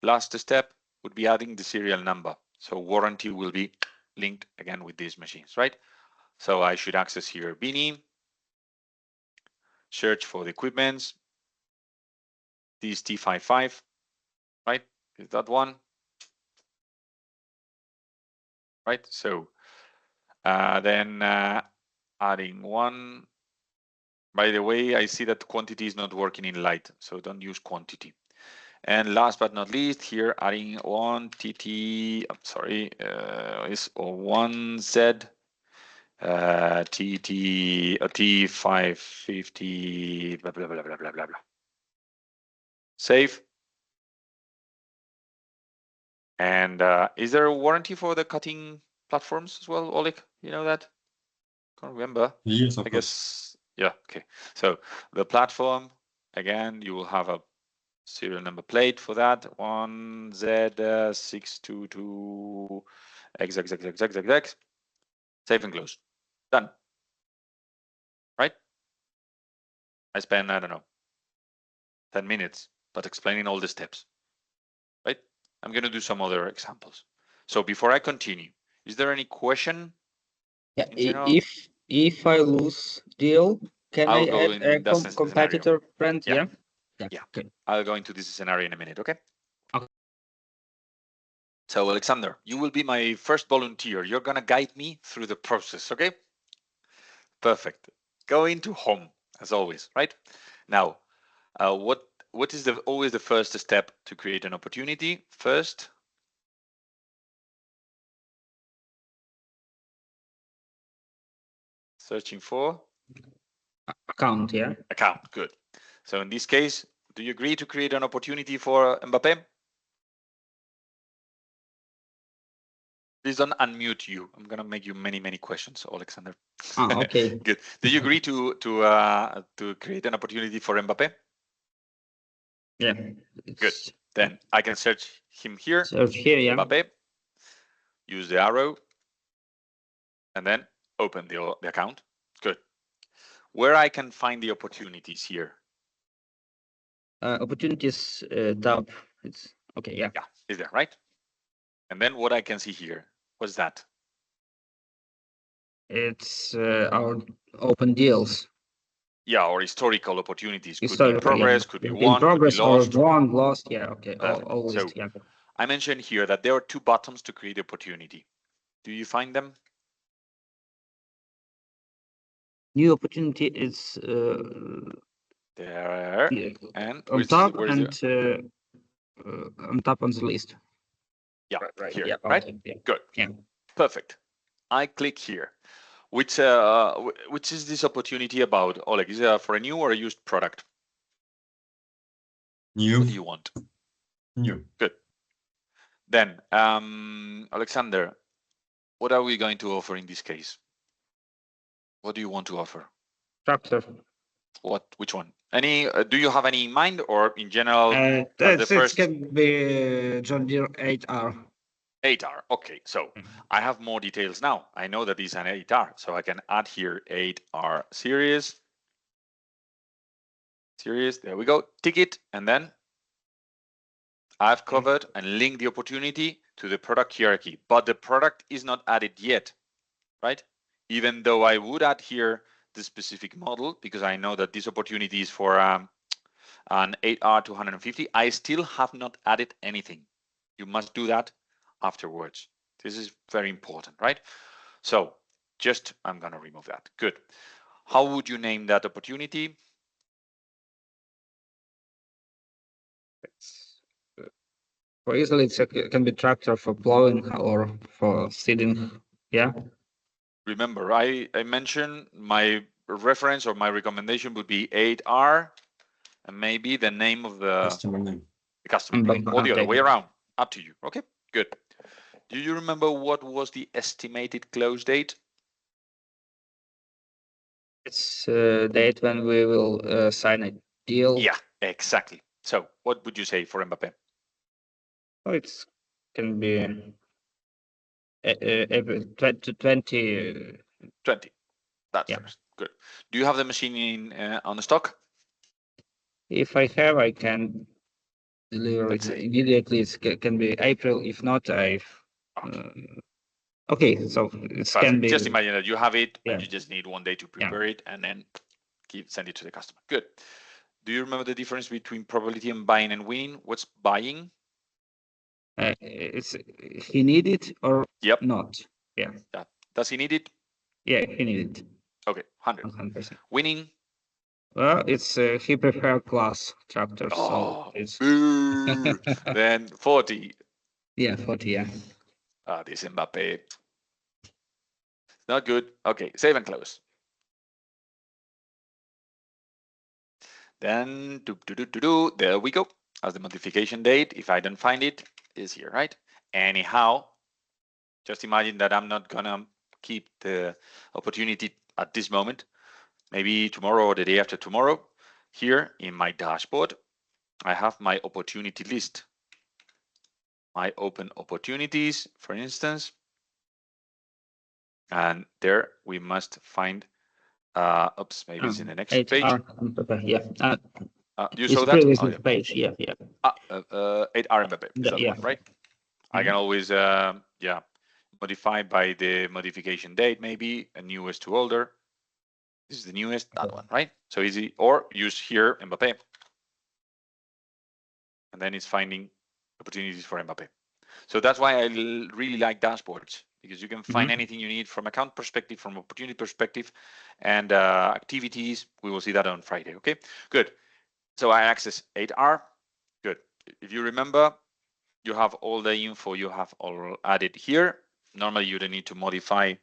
last step would be adding the serial number. So warranty will be linked again with these machines, right? So I should access here Bini, search for the equipments, this T55, right? Is that one? right? So then adding one. By the way, I see that quantity is not working in LITE, so don't use quantity. And last but not least, here adding one TT, I'm sorry, is one Z TT T550 blah blah blah blah blah blah blah. Save. And is there a warranty for the cutting platforms as well, Oleg? You know that? Can't remember. Yes, of I course. guess, yeah, okay. So the platform, again, you will have a serial number plate for that. 1Z622 XXXXXX. Save and close. Done. Right? I spent, I don't know, 10 minutes, but explaining all the steps. Right? I'm going to do some other examples. So before I continue, is there any question? Yeah, In general? if I lose deal, can I'll I go add in a that scenario. competitor brand? Yeah. Yeah. Okay. I'll go into this scenario in a minute, okay? Okay. So Alexander, you will be my first volunteer. You're gonna guide me through the process, okay? Perfect. Go into home, as always, right? Now, what is always the first step to create an opportunity? First, searching for Account, yeah. account. Good. So in this case, do you agree to create an opportunity for Mbappe? Please don't unmute you. I'm gonna make you many questions, Alexander. Okay. Good. Do you agree to create an opportunity for Mbappe? Yeah. Good. Then I can search him here. Search here, yeah. Mbappe. Use the arrow, and then open the account. Good. Where I can find the opportunities here? Opportunities tab. It's okay, yeah. Yeah, is there, right? And then what I can see here, what's that? It's our open deals. Yeah, or historical opportunities. Could be Historical, in progress, yeah. could be In won, progress could be lost. or won, lost, yeah, okay. All So list, yeah. I mentioned here that there are two buttons to create opportunity. Do you find them? New opportunity is There. yeah, And on top and on top on the list. Yeah, Right. here, Yeah. right? Okay, yeah. Good. Yeah. Perfect. I click here. Which is this opportunity about, Oleg? Is it for a new or a used product? New. What do you want? New. Good. Then, Alexander, what are we going to offer in this case? What do you want to offer? Tractor. Which one? Any? Do you have any in mind, or in general? The first can be John Deere 8R. 8R. Okay, so I have more details now. I know that it's an 8R, so I can add here 8R series. There we go. Tick it, and then I've covered and linked the opportunity to the product hierarchy, but the product is not added yet, right? Even though I would add here the specific model, because I know that this opportunity is for an 8R 250, I still have not added anything. You must do that afterwards. This is very important, right? So I'm gonna remove that. Good. How would you name that opportunity? For easily, it can be tractor for plowing or for seeding. Yeah. Remember, I mentioned my reference or my recommendation would be 8R and maybe the name of the Customer name. customer name, or the other Okay. way around. Up to you. Okay, good. Do you remember what was the estimated close date? It's date when we will sign a deal. Yeah, exactly. So what would you say for Mbappe? Oh, it can be April 20. 20. That's Yeah. first. Good. Do you have the machine on stock? If I have, I can deliver Let's it say. immediately. It can be April. If not, okay, so it can be. Just imagine that you have it Yeah. and you just need 1 day to prepare it and then send it to the customer. Good. Do you remember the difference between probability and buying and winning? What's buying? It's he need it or Yep. not. Yeah. Does he need it? Yeah, he needed it. Okay, 100. 100%. Winning. Well, it's he prefer class tractors, so Oh, it's boo. Then 40. yeah, 40. Yeah. This Mbappe. Not good. Okay, save and close. Then there we go. As the modification date, if I don't find it, is here, right? Anyhow, just imagine that I'm not gonna keep the opportunity at this moment. Maybe tomorrow or the day after tomorrow. Here in my dashboard, I have my opportunity list. My open opportunities, for instance. And there we must find, oops, maybe it's in the next page. Yeah. You It's saw that? previous Oh, yeah. page. Yeah. 8R Mbappe, is that Yeah. one, right? I can always, modify by the modification date, maybe a newest to older. This is the newest, that one, right? So easy, or use here Mbappe. And then it's finding opportunities for Mbappe. So that's why I really like dashboards, because you can find anything you need from account perspective, from opportunity perspective, and activities. We will see that on Friday. Okay, good. So I access 8R. Good. If you remember, you have all the info you have all added here. Normally, you don't need to modify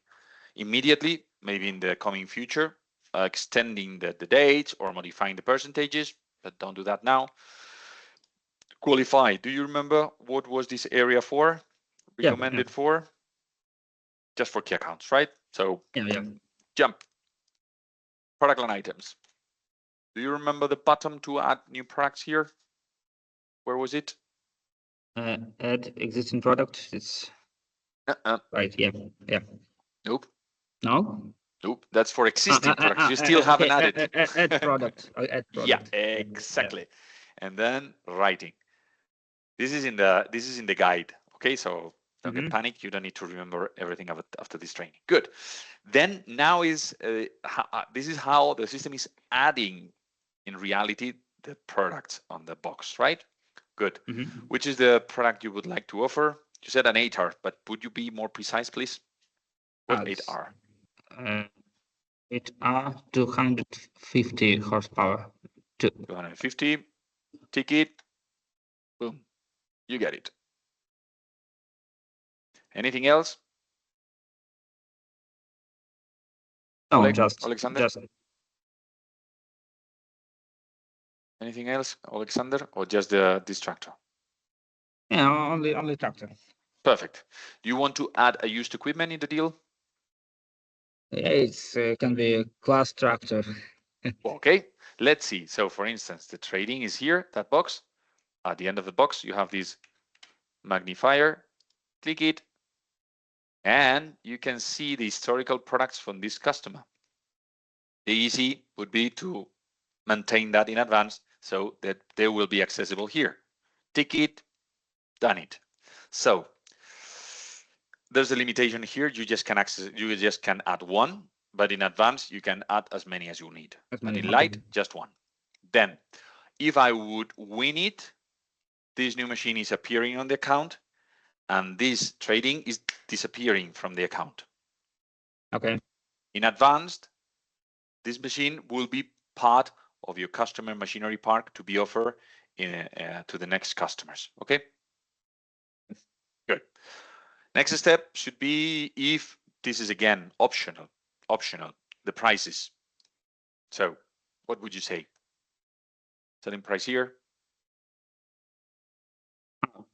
immediately, maybe in the coming future, extending the dates or modifying the percentages, but don't do that now. Qualify. Do you remember what was this area for? Recommended for? Just for key accounts, right? So Yeah. jump. Product line items. Do you remember the button to add new products here? Where was it? Add existing product. It's right. Yeah. Nope. No. Nope. That's for existing products. You still haven't added. Add product. Add product. Yeah, exactly. And then writing. This is in the guide. Okay, so don't get panic. You don't need to remember everything after this training. Good. Then now is this is how the system is adding in reality the products on the box, right? Good. Which is the product you would like to offer? You said an 8R, but would you be more precise, please? What 8R? 8R 250 horsepower. 250. Ticket. Boom. You get it. Anything else? No, Alexander? just. Anything else, Alexander, or just this tractor? Yeah, only tractor. Perfect. Do you want to add a used equipment in the deal? Yeah, it's can be a class tractor. Okay, let's see. So for instance, the trading is here, that box. At the end of the box, you have this magnifier. Click it, and you can see the historical products from this customer. The easy would be to maintain that in advance so that they will be accessible here. Ticket, done it. So there's a limitation here. You just can add one, but in advance you can add as many as you need. But in LITE, just one. Then if I would win it, this new machine is appearing on the account, and this trading is disappearing from the account. Okay. In advanced, this machine will be part of your customer machinery park to be offered to the next customers. Okay. Good. Next step should be, if this is again optional, the prices. So what would you say? Selling price here?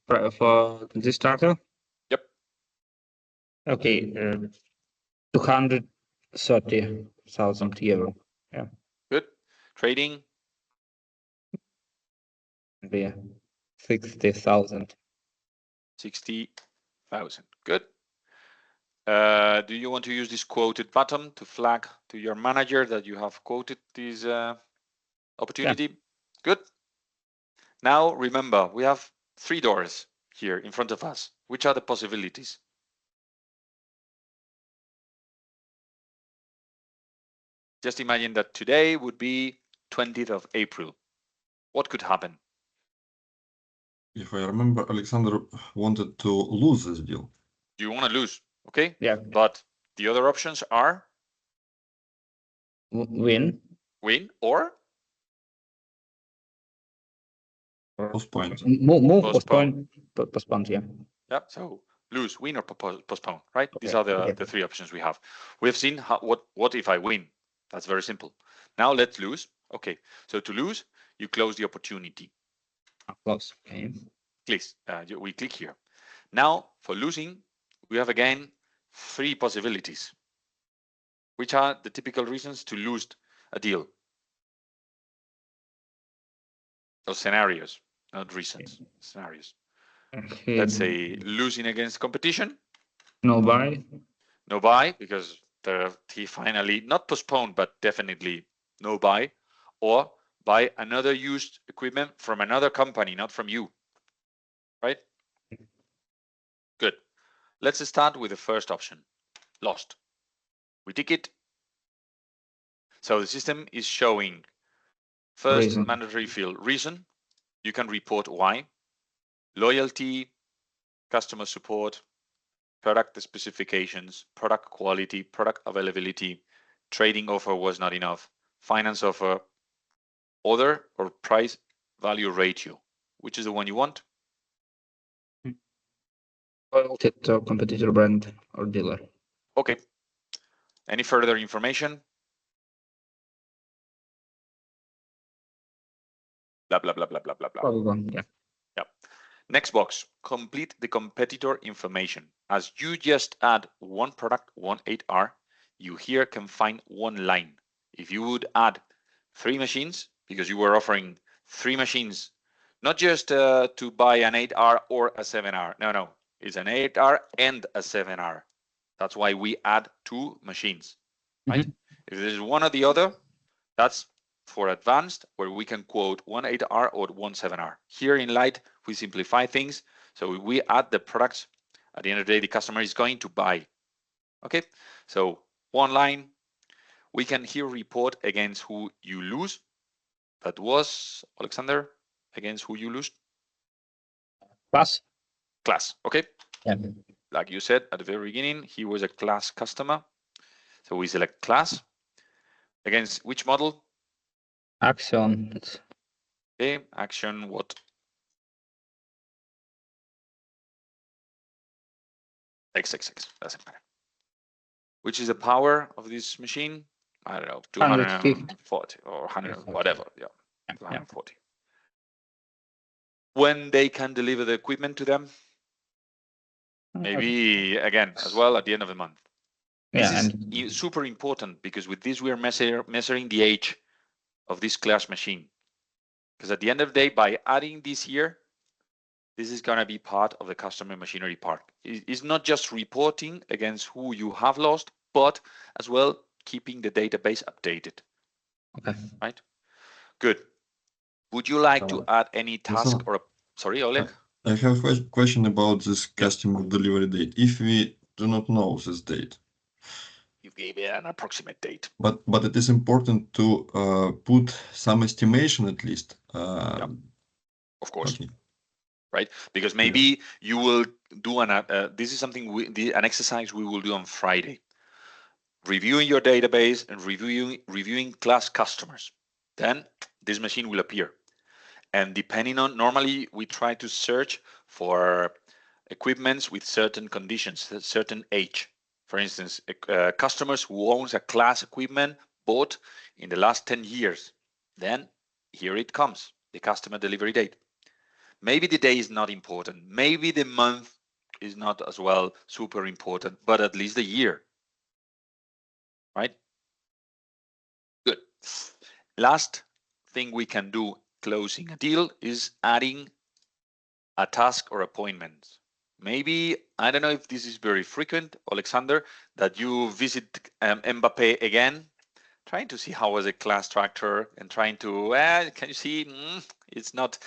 For this tractor? Yep. Okay, 230,000 euro. Yeah. Good. Trading? Yeah. 60,000. 60,000. Good. Do you want to use this quoted button to flag to your manager that you have quoted this opportunity? Yeah. Good. Now remember, we have 3 doors here in front of us. Which are the possibilities? Just imagine that today would be 20th of April. What could happen? If I remember, Alexander wanted to lose this deal. Do you want to lose? Okay. Yeah. But the other options are Win. or Postponed. Move. Postpone. Postpone. Yeah. Yeah. So lose, win, or postpone. Right. These Okay. are the Okay. three options we have. We have seen what if I win. That's very simple. Now let's lose. Okay. So to lose, you close the opportunity. Close. Okay. Please, we click here. Now for losing, we have again three possibilities, which are the typical reasons to lose a deal. Or scenarios, not reasons, scenarios. Okay. Let's say losing against competition. No buy. No buy, because he finally, not postponed, but definitely no buy. Or buy another used equipment from another company, not from you. Right? Good. Let's start with the first option, lost. We tick it. So the system is showing first Reason. mandatory field, reason. You can report why. Loyalty, customer support, product specifications, product quality, product availability, trading offer was not enough, finance offer, other, or price value ratio. Which is the one you want? Loyalty to competitor brand or dealer. Okay. Any further information? Blah, blah, blah, blah, blah, blah, blah. Probably one. Yeah. Yep. Next box, complete the competitor information. As you just add one product, one 8R, you here can find one line. If you would add 3 machines, because you were offering 3 machines, not just to buy an 8R or a 7R. No, it's an 8R and a 7R. That's why we add 2 machines, right? If there's one or the other, that's for advanced, where we can quote one 8R or one 7R. Here in LITE, we simplify things. So we add the products. At the end of the day, the customer is going to buy. Okay, so one line. We can here report against who you lose. That was, Alexander, against who you lose? Class, okay? Yeah. Like you said at the very beginning, he was a class customer. So we select class. Against which model? Action. Okay, action what? XXX, doesn't matter. Which is the power of this machine? I don't know, 240 or 100, whatever. Yeah, 240. When they can deliver the equipment to them? Maybe again, as well, at the end of the month. This is super important, because with this we are measuring the age of this class machine. Because at the end of the day, by adding this here, this is going to be part of the customer machinery park. It's not just reporting against who you have lost, but as well keeping the database updated. Okay. Right? Good. Would you like to add any task or sorry, Oleg? I have a question about this customer delivery date. If we do not know this date, you gave it an approximate date. But it is important to put some estimation at least. Yeah. Of course. Okay. Right? Because maybe you will do this is something an exercise we will do on Friday. Reviewing your database and reviewing class customers. Then this machine will appear. And depending on, normally we try to search for equipments with certain conditions, certain age. For instance, customers who owns a class equipment bought in the last 10 years. Then here it comes, the customer delivery date. Maybe the day is not important. Maybe the month is not as well super important, but at least the year. Right? Good. Last thing we can do closing a deal is adding a task or appointment. Maybe, I don't know if this is very frequent, Alexander, that you visit Mbappe again, trying to see how was a class tractor and trying to, can you see, it's not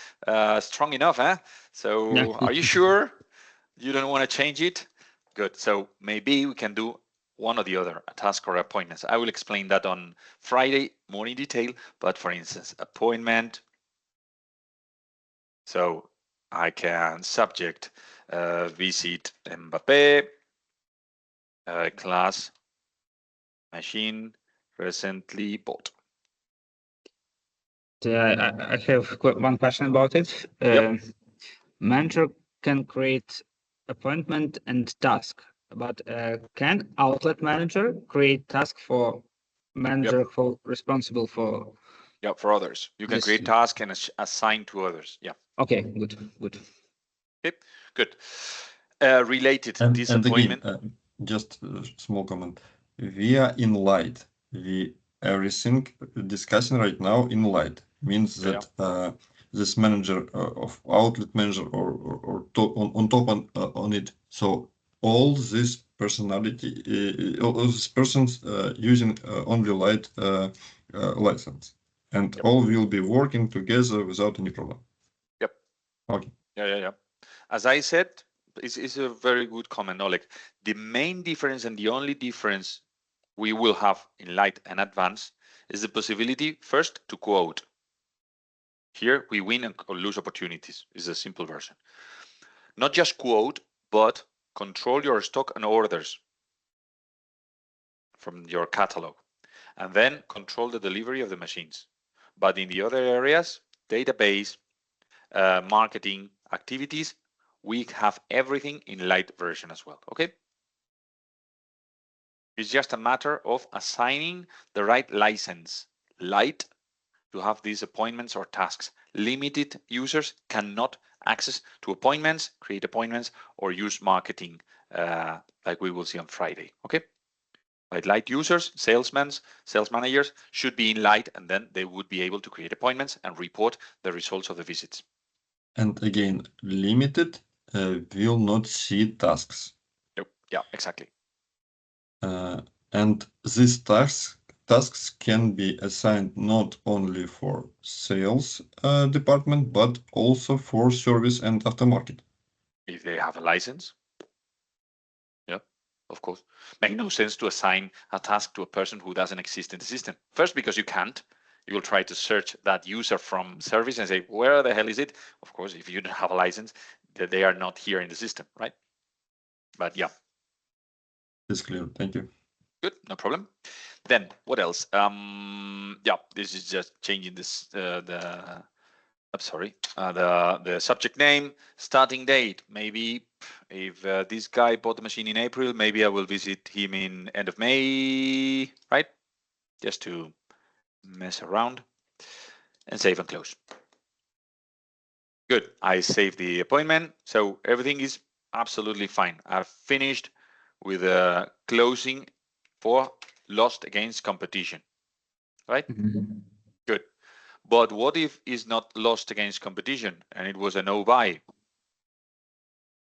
strong enough, huh? So are you sure you don't want to change it? Good, so maybe we can do one or the other, a task or appointments. I will explain that on Friday more in detail, but for instance, appointment. So I can subject visit Mbappe. class machine recently bought. I have one question about it. Yep. Manager can create appointment and task, but can outlet manager create task for manager for responsible for? Yeah, for others. You can This- create tasks and assign to others. Yeah. Okay, good. Okay, good. Related to And disappointment. again, just a small comment. We are in LITE. Everything discussing right now in LITE means that this manager of outlet manager or on top on it. So all this personality, all these persons using only LITE license, and all will be working together without any problem. Yep. Okay. Yeah. As I said, is a very good comment, Oleg. The main difference and the only difference we will have in LITE and Advanced is the possibility first to quote. Here we win or lose opportunities is a simple version. Not just quote, but control your stock and orders from your catalog, and then control the delivery of the machines. But in the other areas, database, marketing activities, we have everything in LITE version as well. Okay. It's just a matter of assigning the right license, LITE, to have these appointments or tasks. Limited users cannot access to appointments, create appointments, or use marketing like we will see on Friday. Okay. Right, LITE users, salesmen, sales managers should be in LITE, and then they would be able to create appointments and report the results of the visits. And again, limited will not see tasks. Yep. Yeah, exactly. And these tasks can be assigned not only for sales department, but also for service and aftermarket. If they have a license. Yeah, of course. Make no sense to assign a task to a person who doesn't exist in the system. First, because you can't. You will try to search that user from service and say, where the hell is it? Of course, if you don't have a license, they are not here in the system, right? But yeah. It's clear. Thank you. Good, no problem. Then what else? Yeah, this is just changing this I'm sorry, the subject name, starting date. Maybe if this guy bought the machine in April, maybe I will visit him in end of May, right? Just to mess around, and save and close. Good, I saved the appointment, so everything is absolutely fine. I've finished with a closing for lost against competition, right? Good. But what if it's not lost against competition and it was a no buy?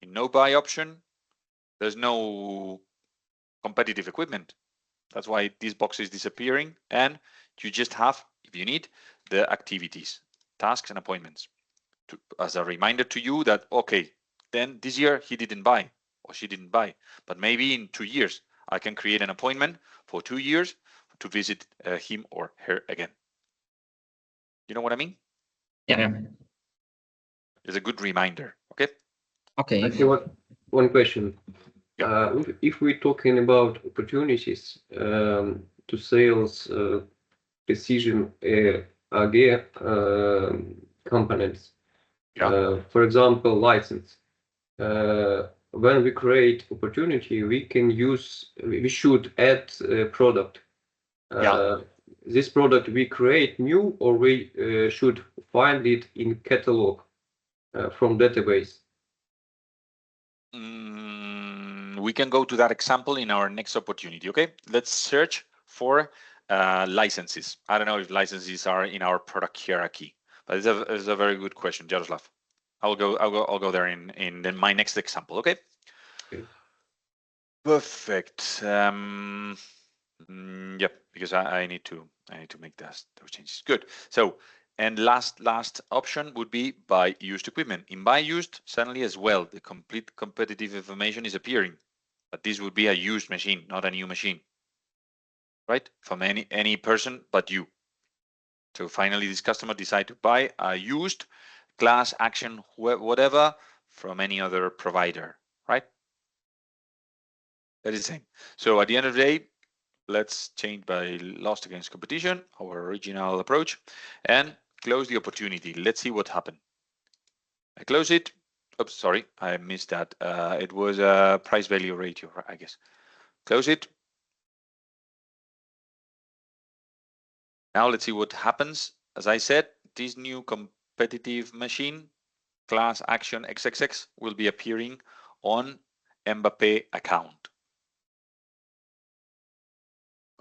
In no buy option, there's no competitive equipment. That's why this box is disappearing, and you just have, if you need, the activities, tasks and appointments as a reminder to you that, okay, then this year he didn't buy or she didn't buy, but maybe in 2 years I can create an appointment for 2 years to visit him or her again. You know what I mean? Yeah. It's a good reminder. Okay. Okay. I have one question. Yeah. If we're talking about opportunities to sales precision AG components, for example, license. When we create opportunity, we should add a product. This product we create new, or we should find it in catalog from database. We can go to that example in our next opportunity. Okay, let's search for licenses. I don't know if licenses are in our product hierarchy, but it's a very good question, Jaroslav. I'll go there in my next example. Okay. Perfect. Yep, because I need to make those changes. Good. So, and last option would be buy used equipment. In buy used, suddenly as well, the complete competitive information is appearing, but this would be a used machine, not a new machine, right? From any person but you. So finally, this customer decide to buy a used class action, whatever, from any other provider, right? That is the same. So at the end of the day, let's change by lost against competition, our original approach, and close the opportunity. Let's see what happened. I close it. Oops, sorry, I missed that. It was a price value ratio, I guess. Close it. Now let's see what happens. As I said, this new competitive machine, class action XXX, will be appearing on Mbappé account.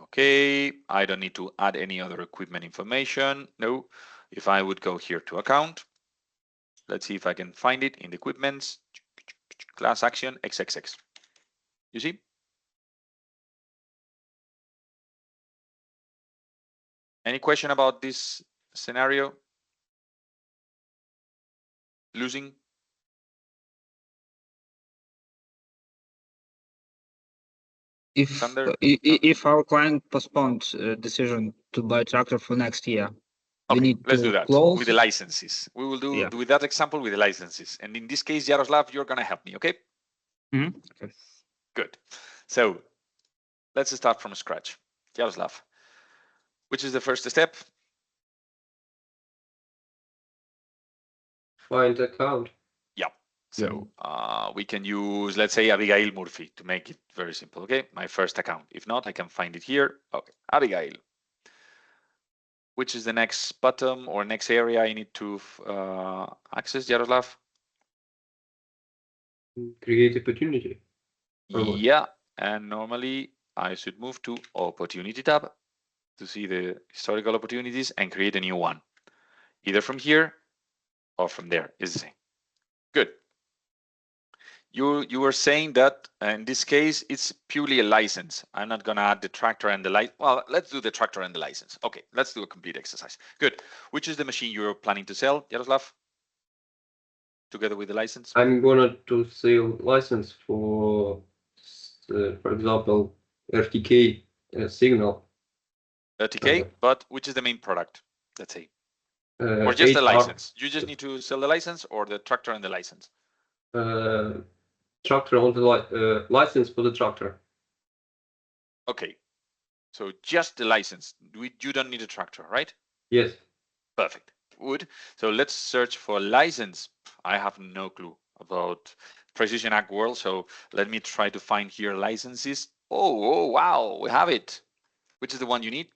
Okay, I don't need to add any other equipment information. No, if I would go here to account, let's see if I can find it in the equipments, class action XXX. You see? Any question about this scenario? Losing? If our client postponed decision to buy tractor for next year, we Okay, need let's to do that close with the licenses. We will do with that example with the licenses. And in this case, Jaroslav, you're gonna help me, okay? Okay. Good. So let's start from scratch. Jaroslav, which is the first step? Find account. Yeah. So we can use, let's say, Abigail Murphy to make it very simple. Okay, my first account. If not, I can find it here. Okay, Abigail. Which is the next button or next area I need to access, Jaroslav? Create opportunity. Yeah, and normally I should move to opportunity tab to see the historical opportunities and create a new one, either from here or from there. Is the same. Good. You were saying that in this case it's purely a license. I'm not gonna add the tractor and the light. Well, let's do the tractor and the license. Okay, let's do a complete exercise. Good. Which is the machine you're planning to sell, Jaroslav? Together with the license? I'm gonna to sell license for example, RTK signal. RTK, but which is the main product? Let's say, or just the license. You just need to sell the license, or the tractor and the license. Tractor on the license for the tractor. Okay, so just the license. You don't need a tractor, right? Yes. Perfect. Good. So let's search for license. I have no clue about Precision Ag World, so let me try to find here licenses. Oh, wow, we have it. Which is the one you need?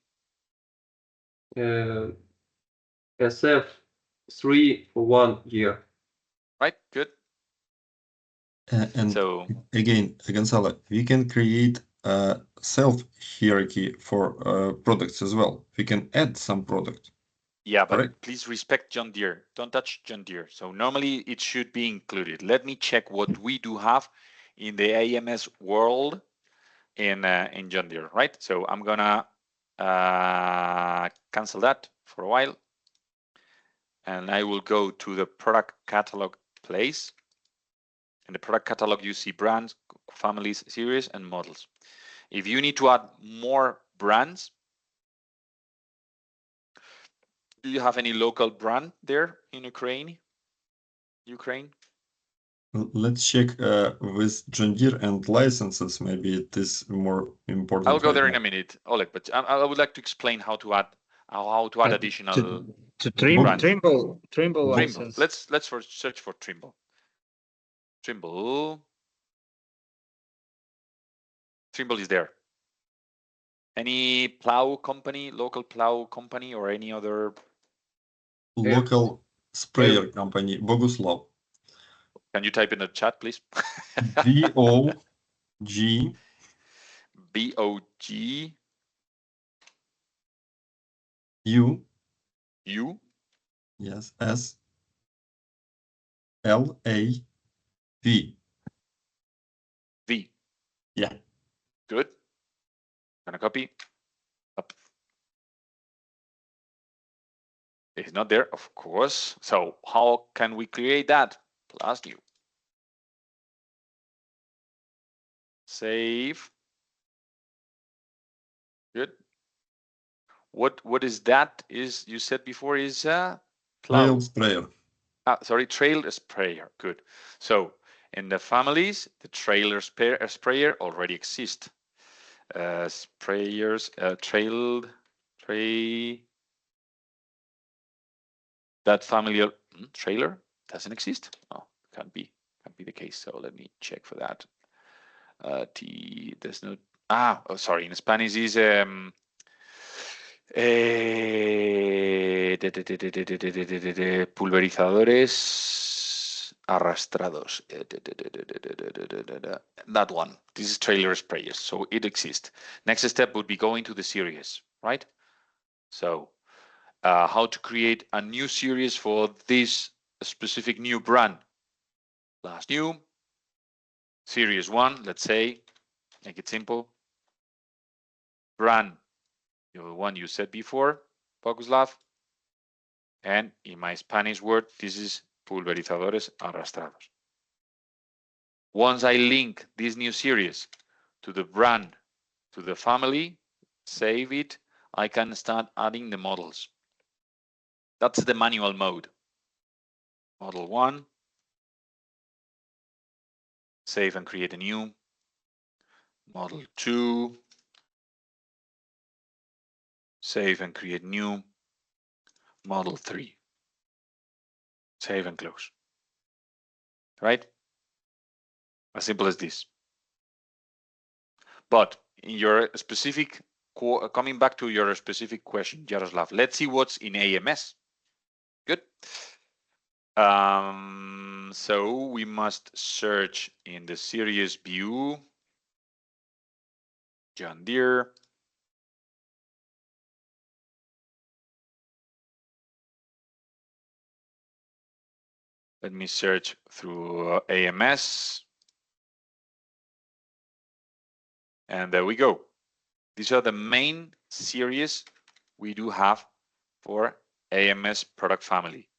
SF3 for 1 year. Right, good. And so again, Gonzalo, we can create a self hierarchy for products as well. We can add some product. Yeah, but correct? Please respect John Deere. Don't touch John Deere. So normally it should be included. Let me check what we do have in the AMS world in John Deere, right? So I'm gonna cancel that for a while, and I will go to the product catalog place. In the product catalog, you see brands, families, series, and models. If you need to add more brands, do you have any local brand there in Ukraine? Let's check with John Deere and licenses. Maybe it is more important. I'll go there in a minute, Oleg. But I would like to explain how to add additional to Trimble Trimble. license. Let's first search for Trimble. Trimble is there. Any plow company, local plow company, or any other local sprayer company, Boguslav. Can you type in the chat, please? B-O-G U. Yes, S-L-A-V. V. Yeah. Good. Gonna copy. Up. It's not there, of course. So how can we create that? Plus new. Save. Good. What is that? Is you said before is trail sprayer. Sorry, trail sprayer. Good. So In the families, the trailer sprayer already exists. Sprayers, that family of trailer doesn't exist. Oh, can't be the case. So let me check for that. There's no. Oh, sorry. In Spanish is pulverizadores arrastrados. That one. This is trailer sprayers, so it exists. Next step would be going to the series, right? So how to create a new series for this specific new brand. Last new, series 1, let's say, make it simple. Brand, the one you said before, Boguslav. And in my Spanish word, this is pulverizadores arrastrados. Once I link this new series to the brand, to the family, save it, I can start adding the models. That's the manual mode. Model 1, save and create a new. Model 2, save and create new. Model 3, save and close. Right? As simple as this. But in your specific, coming back to your specific question, Jaroslav, let's see what's in AMS. Good. So we must search in the series view, John Deere. Let me search through AMS. And there we go. These are the main series we do have for AMS product family.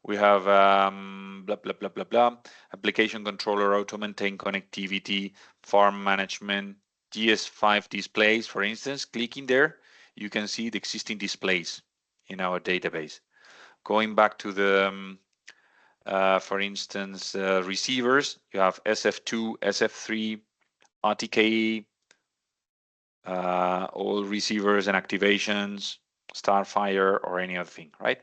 We have blah, blah, blah, blah, blah, application controller, auto maintain connectivity, farm management, GS5 displays, for instance. Clicking there, you can see the existing displays in our database. Going back to the, for instance, receivers, you have SF2, SF3, RTK, all receivers and activations, Starfire, or any other thing, right?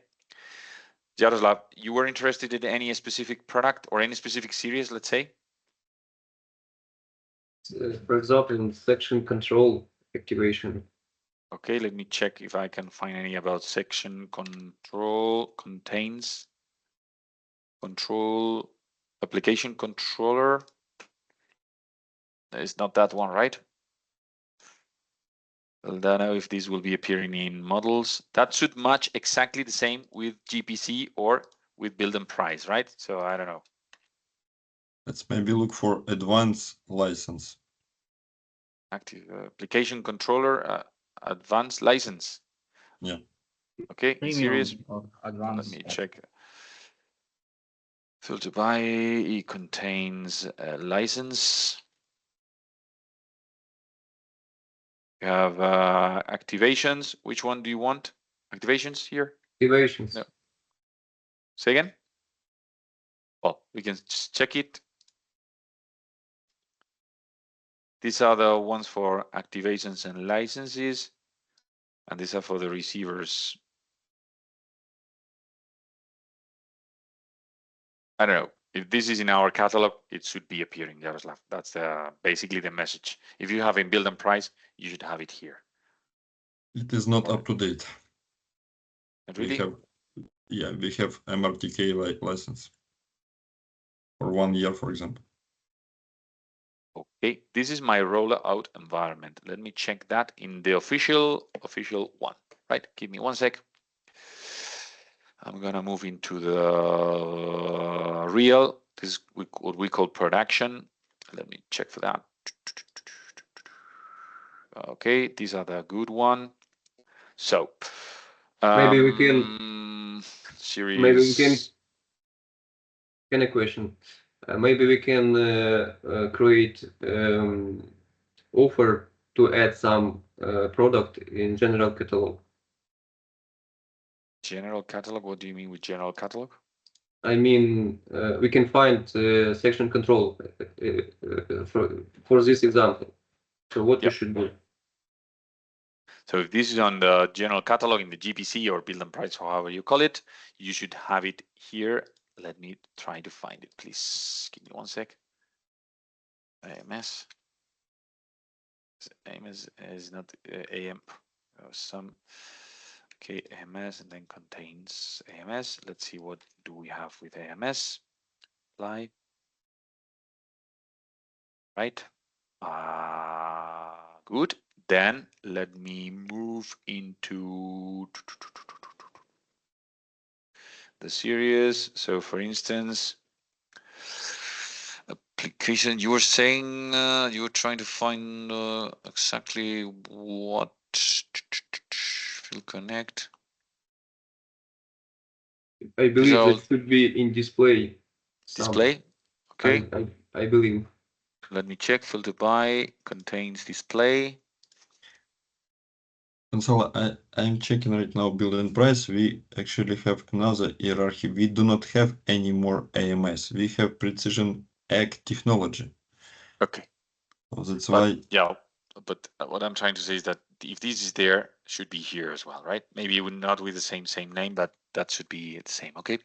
Jaroslav, you were interested in any specific product or any specific series, let's say? For example, in section control activation. Okay, let me check if I can find any about section control contains control application controller. It's not that one, right? I don't know if this will be appearing in models. That should match exactly the same with GPC or with build and price, right? So I don't know. Let's maybe look for advanced license. Active application controller, advanced license. Yeah. Okay, in series. Advanced. Let me check. Filter by, it contains a license. You have activations. Which one do you want? Activations here? Activations. No. Say again? Well, we can just check it. These are the ones for activations and licenses, and these are for the receivers. I don't know. If this is in our catalog, it should be appearing, Jaroslav. That's basically the message. If you have in build and price, you should have it here. It is not up to date. And really? We have MRTK license for 1 year, for example. Okay, this is my rollout environment. Let me check that in the official one, right? Give me 1 sec. I'm gonna move into the real. This is what we call production. Let me check for that. Okay, these are the good one. So Maybe we can series. Maybe we can a question. Maybe we can create offer to add some product in general catalog. General catalog. What do you mean with general catalog? I mean, we can find section control for this example. So what we should do? So if this is on the general catalog in the GPC or build and price, however you call it, you should have it here. Let me try to find it, please. Give me 1 sec. AMS. AMS is not AM. Some. Okay, AMS and then contains AMS. Let's see what do we have with AMS. Apply. Right. Good. Then let me move into the series. So for instance, application, you were saying you were trying to find exactly what will connect. I believe that should be in display. Display. Okay. I believe. Let me check. Filter by contains display. Gonzalo, I'm checking right now build and price. We actually have another hierarchy. We do not have any more AMS. We have precision ag technology. Okay. So that's why. Yeah, but what I'm trying to say is that if this is there, it should be here as well, right? Maybe it would not with the same name, but that should be the same. Okay.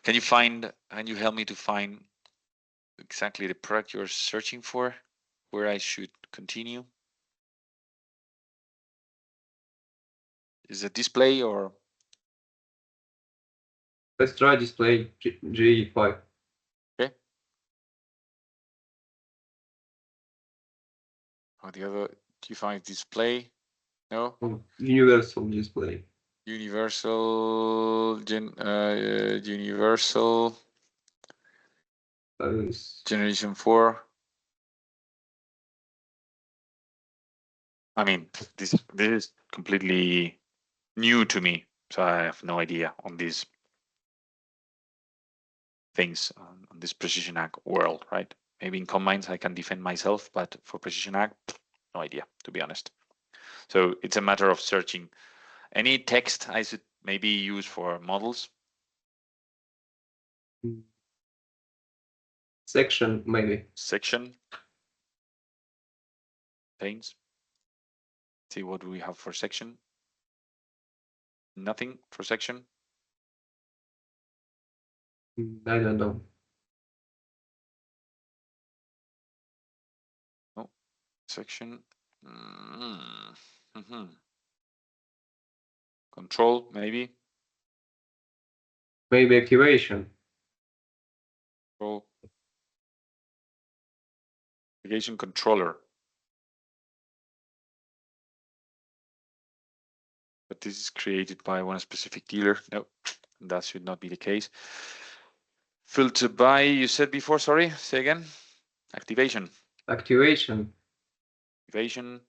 Can you help me to find exactly the product you're searching for, where I should continue? Is it display or? Let's try display G5. Okay. Or the other, do you find display? No. Universal display. Universal universal generation 4. I mean, this is completely new to me, so I have no idea on these things on this precision ag world, right? Maybe in combines I can defend myself, but for precision ag, no idea, to be honest. So it's a matter of searching. Any text I should maybe use for models? Section, maybe. Section. Panes. See what do we have for section. Nothing for section. I don't know. No. Section. Control, maybe. Maybe activation. Control. Application controller. But this is created by one specific dealer. No, that should not be the case. Filter by, you said before, sorry, say again. Activation. Activation. Activation.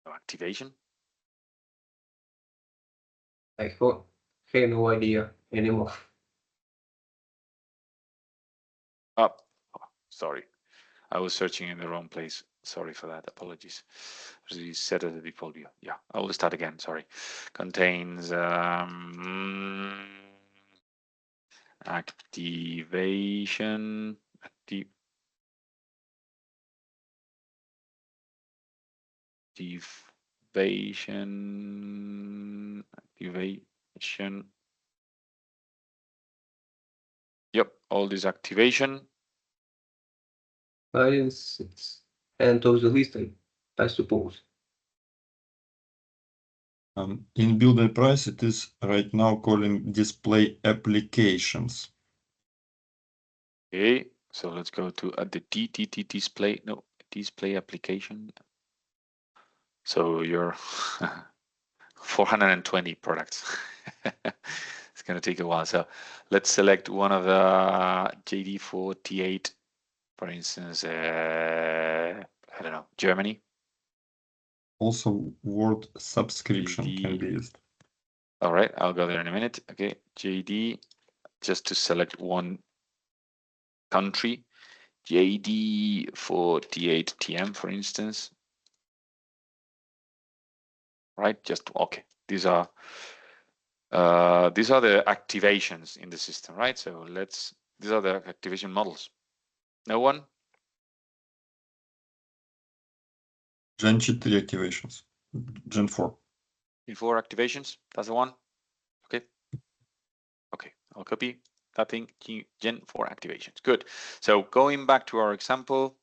No activation. I have no idea anymore. Oh, sorry. I was searching in the wrong place. Sorry for that. Apologies. You set it at the default view. Yeah, I will start again. Sorry. Contains activation. Activation. Yep, all this activation. It's end of the list, I suppose. In build and price, it is right now calling display applications. Okay, so let's go to the display. No, display application. So your 420 products. It's going to take a while. So let's select one of the JD48, for instance, I don't know, Germany. Also, word subscription can be used. All right, I'll go there in a minute. Okay, JD, just to select one country, JD48 TM, for instance. Right, just okay. These are These are the activations in the system, right? So these are the activation models. No one? Gen 4 activations. Gen 4. Gen 4 activations, that's the one. Okay. Okay, I'll copy that thing, Gen 4 activations. Good. So going back to our example,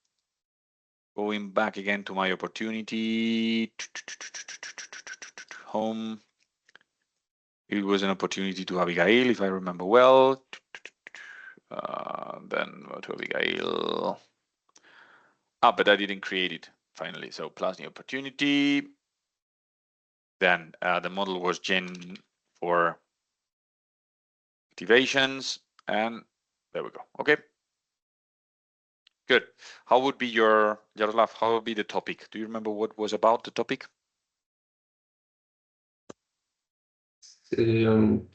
going back again to my opportunity, home. It was an opportunity to Abigail, if I remember well. Then to Abigail. But I didn't create it finally. So plus new opportunity. Then the model was Gen 4 activations, and there we go. Okay. Good. How would be your, Jaroslav, how would be the topic? Do you remember what was about the topic?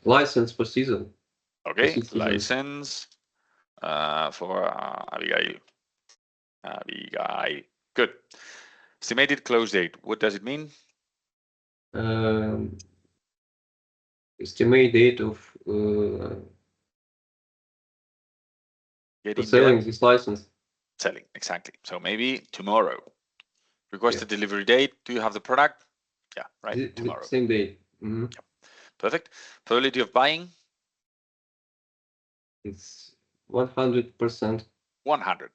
License for season. Okay, season. license for Abigail. Good. Estimated close date. What does it mean? Estimate date of selling this license. Selling, exactly. So maybe tomorrow. Request a delivery date. Do you have the product? Yeah, right. Tomorrow. Same date. Mm-hmm. Yep. Perfect. Probability of buying? It's 100%. 100.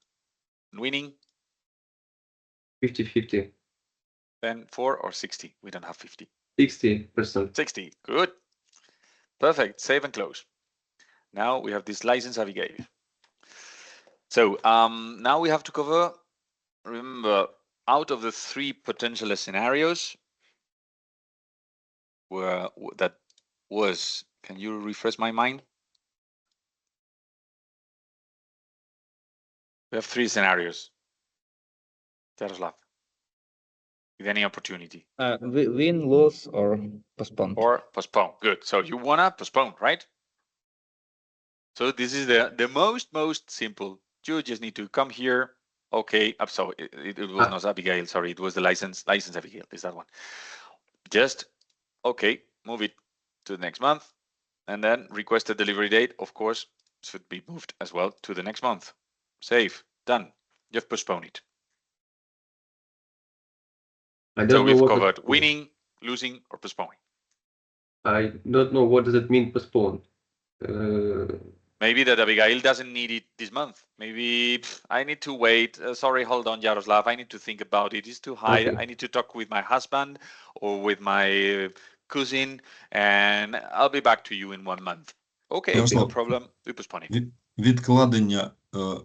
Winning? 50-50. Then 4 or 60? We don't have 50. 60%. 60. Good. Perfect. Save and close. Now we have this license Abigail. So now we have to cover, remember, out of the 3 potential scenarios where that was, can you refresh my mind? We have 3 scenarios. Jaroslav, with any opportunity. Win, lose, or postpone. Or postpone. Good. So you wanna postpone, right? So this is the most simple. You just need to come here. Okay. So it was not Abigail. Sorry, it was the license Abigail. Is that one? Just okay. Move it to the next month, and then request a delivery date. Of course, should be moved as well to the next month. Save. Done. Just postpone it. So we've covered winning, losing, or postponing. I don't know what does it mean postpone. Maybe that Abigail doesn't need it this month. Maybe I need to wait. Sorry, hold on, Jaroslav. I need to think about it. It's too high. Okay. I need to talk with my husband or with my cousin, and I'll be back to you in 1 month. Okay, no problem. We postpone it.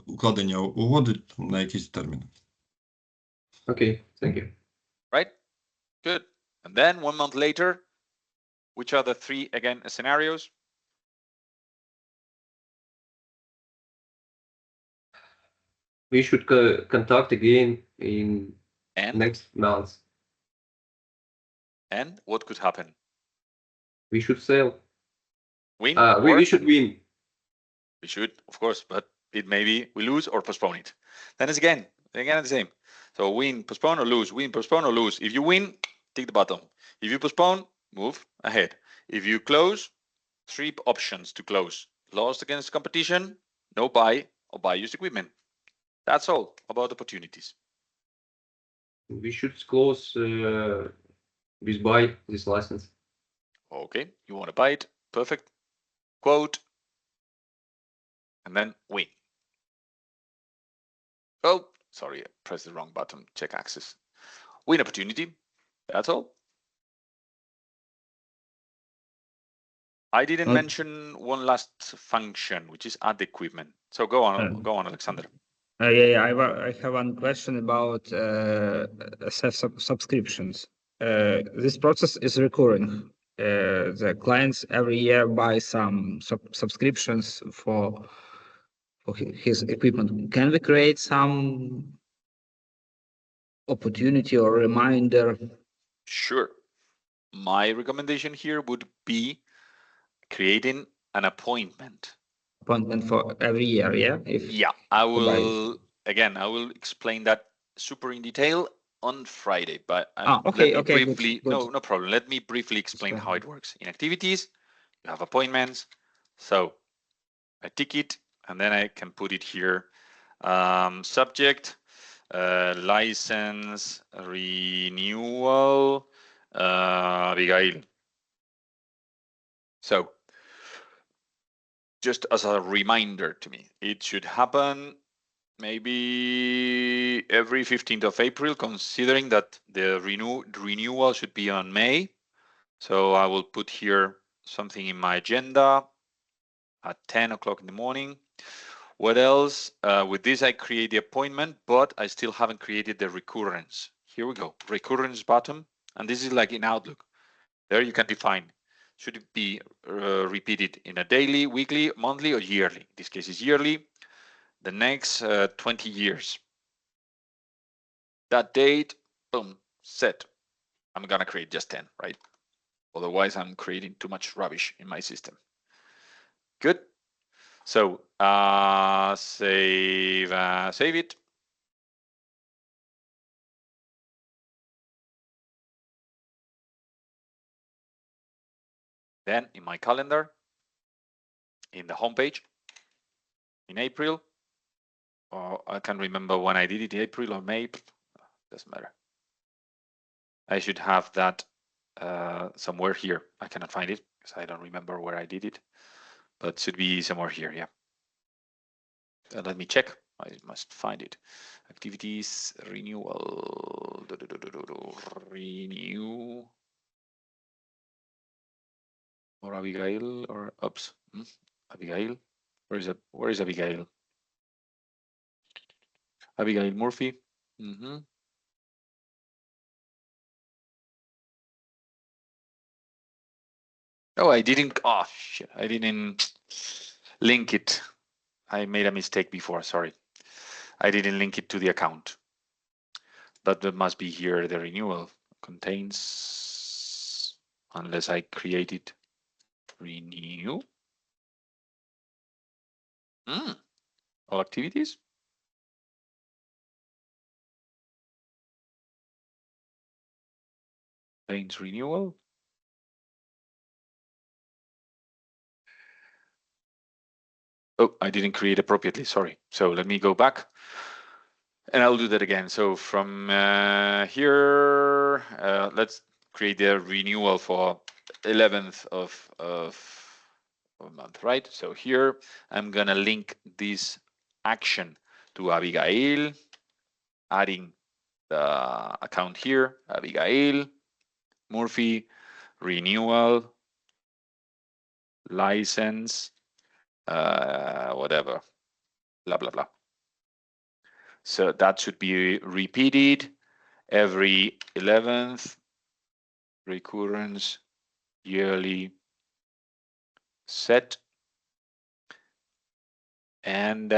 Укладення угоди на якийсь термін. Okay, thank you. Right? Good. And then 1 month later, which are the 3 again scenarios? We should contact again in next month. And what could happen? We should sell. Win? We should win. We should, of course, but it may be we lose or postpone it. Then it's again the same. So win, postpone or lose, win, postpone or lose. If you win, tick the bottom. If you postpone, move ahead. If you close, 3 options to close. Lost against competition, no buy, or buy used equipment. That's all about opportunities. We should close this buy this license. Okay, you want to buy it? Perfect. Quote, and then win. Oh, sorry, I pressed the wrong button. Check access. Win opportunity. That's all. I didn't mention one last function, which is add equipment. So go on, Alexander. I have one question about subscriptions. This process is recurring. The clients every year buy some subscriptions for his equipment. Can we create some opportunity or reminder? Sure. My recommendation here would be creating an appointment. Appointment for every year, yeah? I will explain that super in detail on Friday, but okay, briefly, good. no problem. Let me briefly explain how it works. In activities, You have appointments. So I tick it, and then I can put it here. Subject, license renewal, Abigail. So just as a reminder to me, it should happen maybe every 15th of April, considering that the renewal should be on May. So I will put here something in my agenda at 10 o'clock in the morning. What else? With this, I create the appointment, but I still haven't created the recurrence. Here we go, recurrence button. And this is like in Outlook. There you can define, should it be repeated in a daily, weekly, monthly, or yearly? In this case, it's yearly. The next 20 years. That date, boom, set. I'm gonna create just 10, right? Otherwise, I'm creating too much rubbish in my system. Good. So save it. Then in my calendar, in the homepage, in April, or I can't remember when I did it, April or May, doesn't matter. I should have that somewhere here. I cannot find it because I don't remember where I did it, but it should be somewhere here. Yeah. Let me check. I must find it. Activities renewal. Renew. Or Abigail or oops. Abigail. Where is Abigail? Abigail Murphy. Oh, I didn't. Oh shit! I didn't link it. I made a mistake before. Sorry, I didn't link it to the account. But there must be here. The renewal contains, unless I create it. Renew. All activities. Contains renewal. Oh, I didn't create appropriately. Sorry. So let me go back. And I'll do that again. So from here, let's create the renewal for 11th of month, right? So here, I'm gonna link this action to Abigail, adding the account here, Abigail, Murphy, renewal, license, whatever, blah, blah, blah. So that should be repeated every 11th, recurrence, yearly, set, and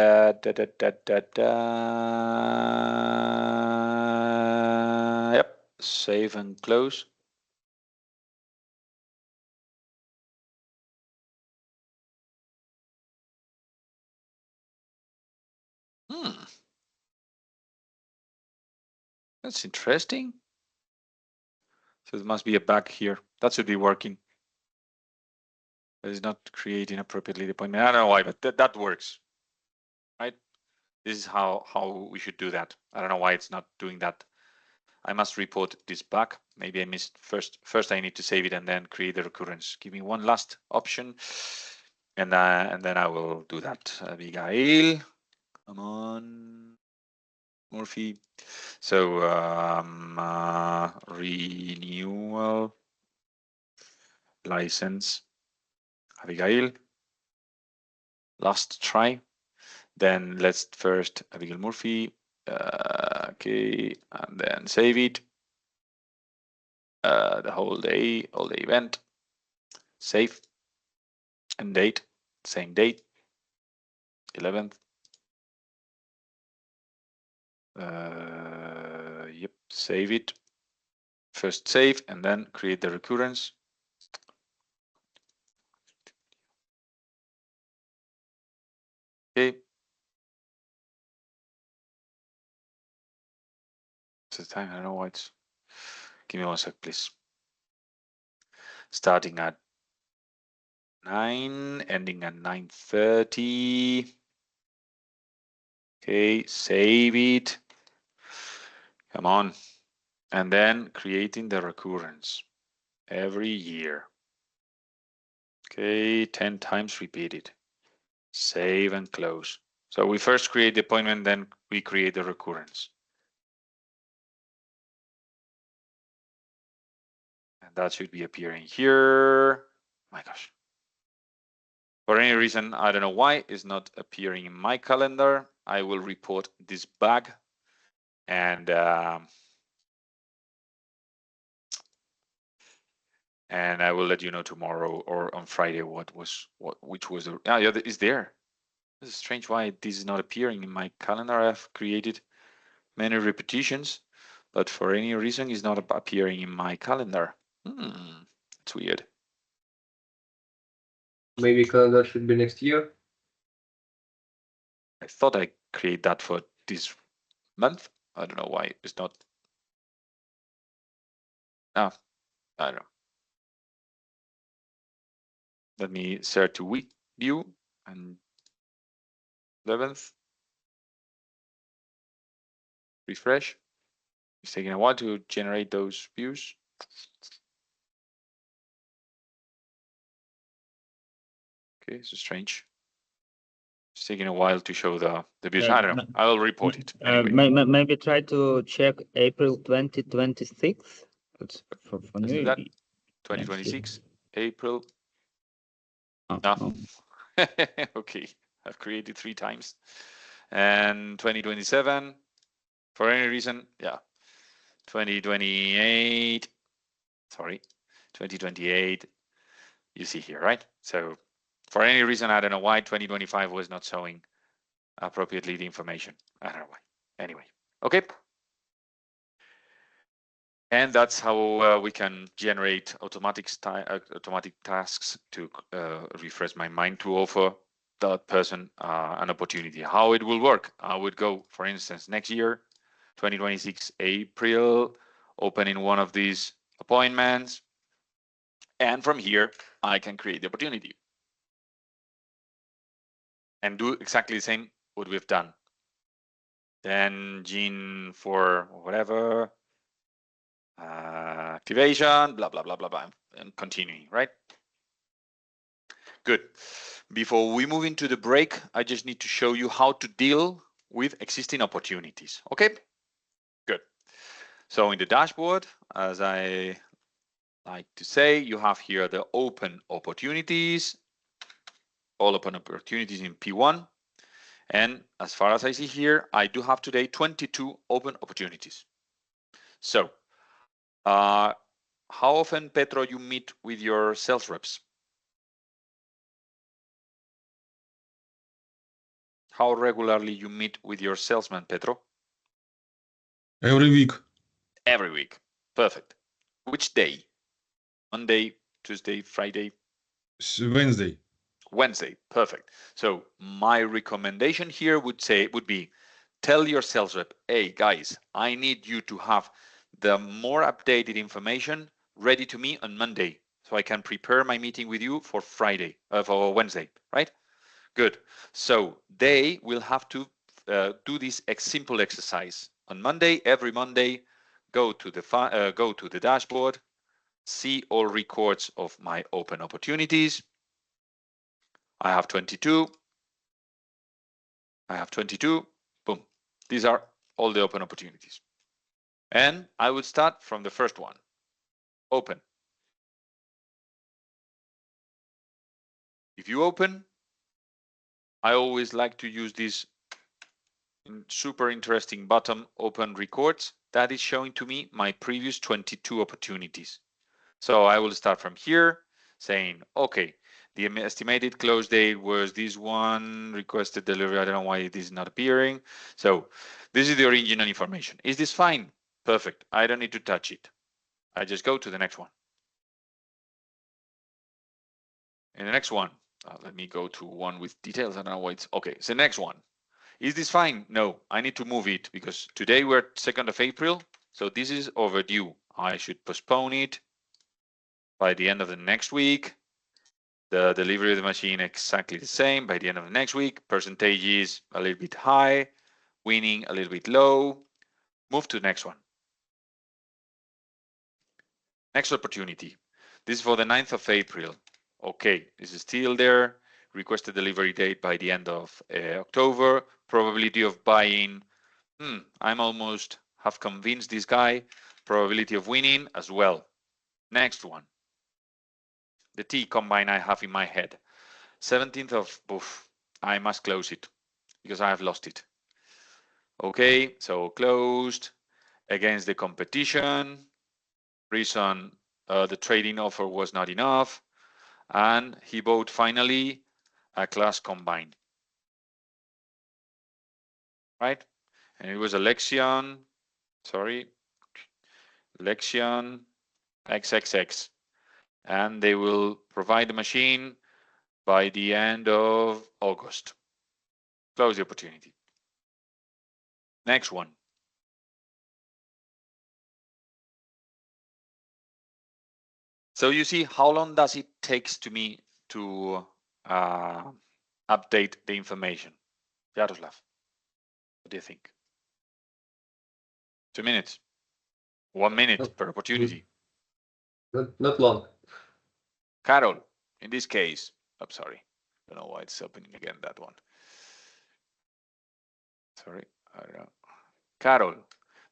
yep, save and close. That's interesting. So there must be a bug here. That should be working. But it's not creating appropriately the appointment. I don't know why, but that works, right? This is how we should do that. I don't know why it's not doing that. I must report this bug. Maybe I missed first I need to save it and then create the recurrence. Give me one last option, and then I will do that. Abigail, come on, Murphy. So renewal license, Abigail. Last try. Then let's first Abigail Murphy. Okay, and then save it. The whole day, all the event. Save. And date, same date, 11th. Yep, save it. First save and then create the recurrence. Okay. It's the time. I don't know why it's. Give me 1 sec, please. Starting at 9, ending at 9:30. Okay, save it. Come on. And then creating the recurrence every year. Okay, 10 times repeated. Save and close. So we first create the appointment, then we create the recurrence. And that should be appearing here. My gosh. For any reason, I don't know why it's not appearing in my calendar. I will report this bug, and I will let you know tomorrow or on Friday which was the yeah, it's there. This is strange why this is not appearing in my calendar. I've created many repetitions, but for any reason it's not appearing in my calendar. It's weird. Maybe calendar should be next year. I thought I create that for this month. I don't know why it's not. I don't know. Let me share to week view and 11th. Refresh. It's taking a while to generate those views. Okay, it's strange. It's taking a while to show the views. I don't know. I will report it. Anyway. Maybe try to check April 2026. It's for Let's new. do that. 2026, April. Oh, No. oh. Okay, I've created 3 times. And 2027, for any reason, yeah. 2028, sorry, 2028, you see here, right? So for any reason, I don't know why 2025 was not showing appropriately the information. I don't know why. Anyway, okay. And that's how we can generate automatic tasks to refresh my mind to offer that person an opportunity. How it will work? I would go, for instance, next year, 2026 April, opening one of these appointments, and from here I can create the opportunity and do exactly the same what we've done. Then gene for whatever. Activation, blah, blah, blah, blah, blah, and continuing, right? Good. Before we move into the break, I just need to show you how to deal with existing opportunities. Okay, good. So in the dashboard, as I like to say, you have here the open opportunities, all open opportunities in P1. And as far as I see here, I do have today 22 open opportunities. So how often, Petro, you meet with your sales reps? How regularly you meet with your salesman, Petro? Every week. Every week. Perfect. Which day? Monday, Tuesday, Friday? Wednesday. Wednesday. Perfect. So my recommendation here would be tell your sales rep, hey guys, I need you to have the more updated information ready to me on Monday so I can prepare my meeting with you for Friday, for Wednesday, right? Good. So they will have to do this simple exercise on Monday. Every Monday, go to the dashboard, see all records of my open opportunities. I have 22. I have 22. Boom. These are all the open opportunities. And I would start from the first one. Open. If you open, I always like to use this super interesting button, open records. That is showing to me my previous 22 opportunities. So I will start from here saying, okay, the estimated close date was this one, requested delivery. I don't know why this is not appearing. So this is the original information. Is this fine? Perfect. I don't need to touch it. I just go to the next one. And the next one, let me go to one with details. I don't know why it's okay. So the next one. Is this fine? No, I need to move it because today we're 2nd of April. So this is overdue. I should postpone it by the end of the next week. The delivery of the machine exactly the same by the end of the next week. Percentages a little bit high, winning a little bit low. Move to the next one. Next opportunity. This is for the 9th of April. Okay, this is still there. Requested delivery date by the end of October. Probability of buying. I'm almost have convinced this guy. Probability of winning as well. Next one. The T combine I have in my head. 17th of, I must close it because I have lost it. Okay, so closed against the competition. Reason the trading offer was not enough. And he bought finally a class combine. Right? And it was a Lexion, sorry, Lexion XXX. And they will provide the machine by the end of August. Close the opportunity. Next one. So you see, how long does it takes to me to update the information? Yaroslav, what do you think? 2 minutes? 1 minute per opportunity? Not long. Carol, in this case, I'm sorry. Don't know why it's opening again, that one. Sorry, I don't know. Carol,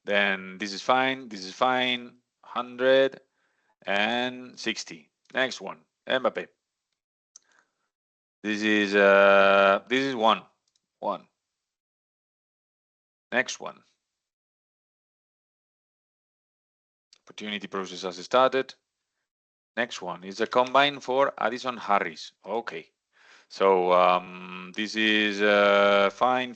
then this is fine, 160. Next one, Mbappe. This is one. Next one. Opportunity process has started. Next one is a combine for Addison Harris. Okay. So this is fine.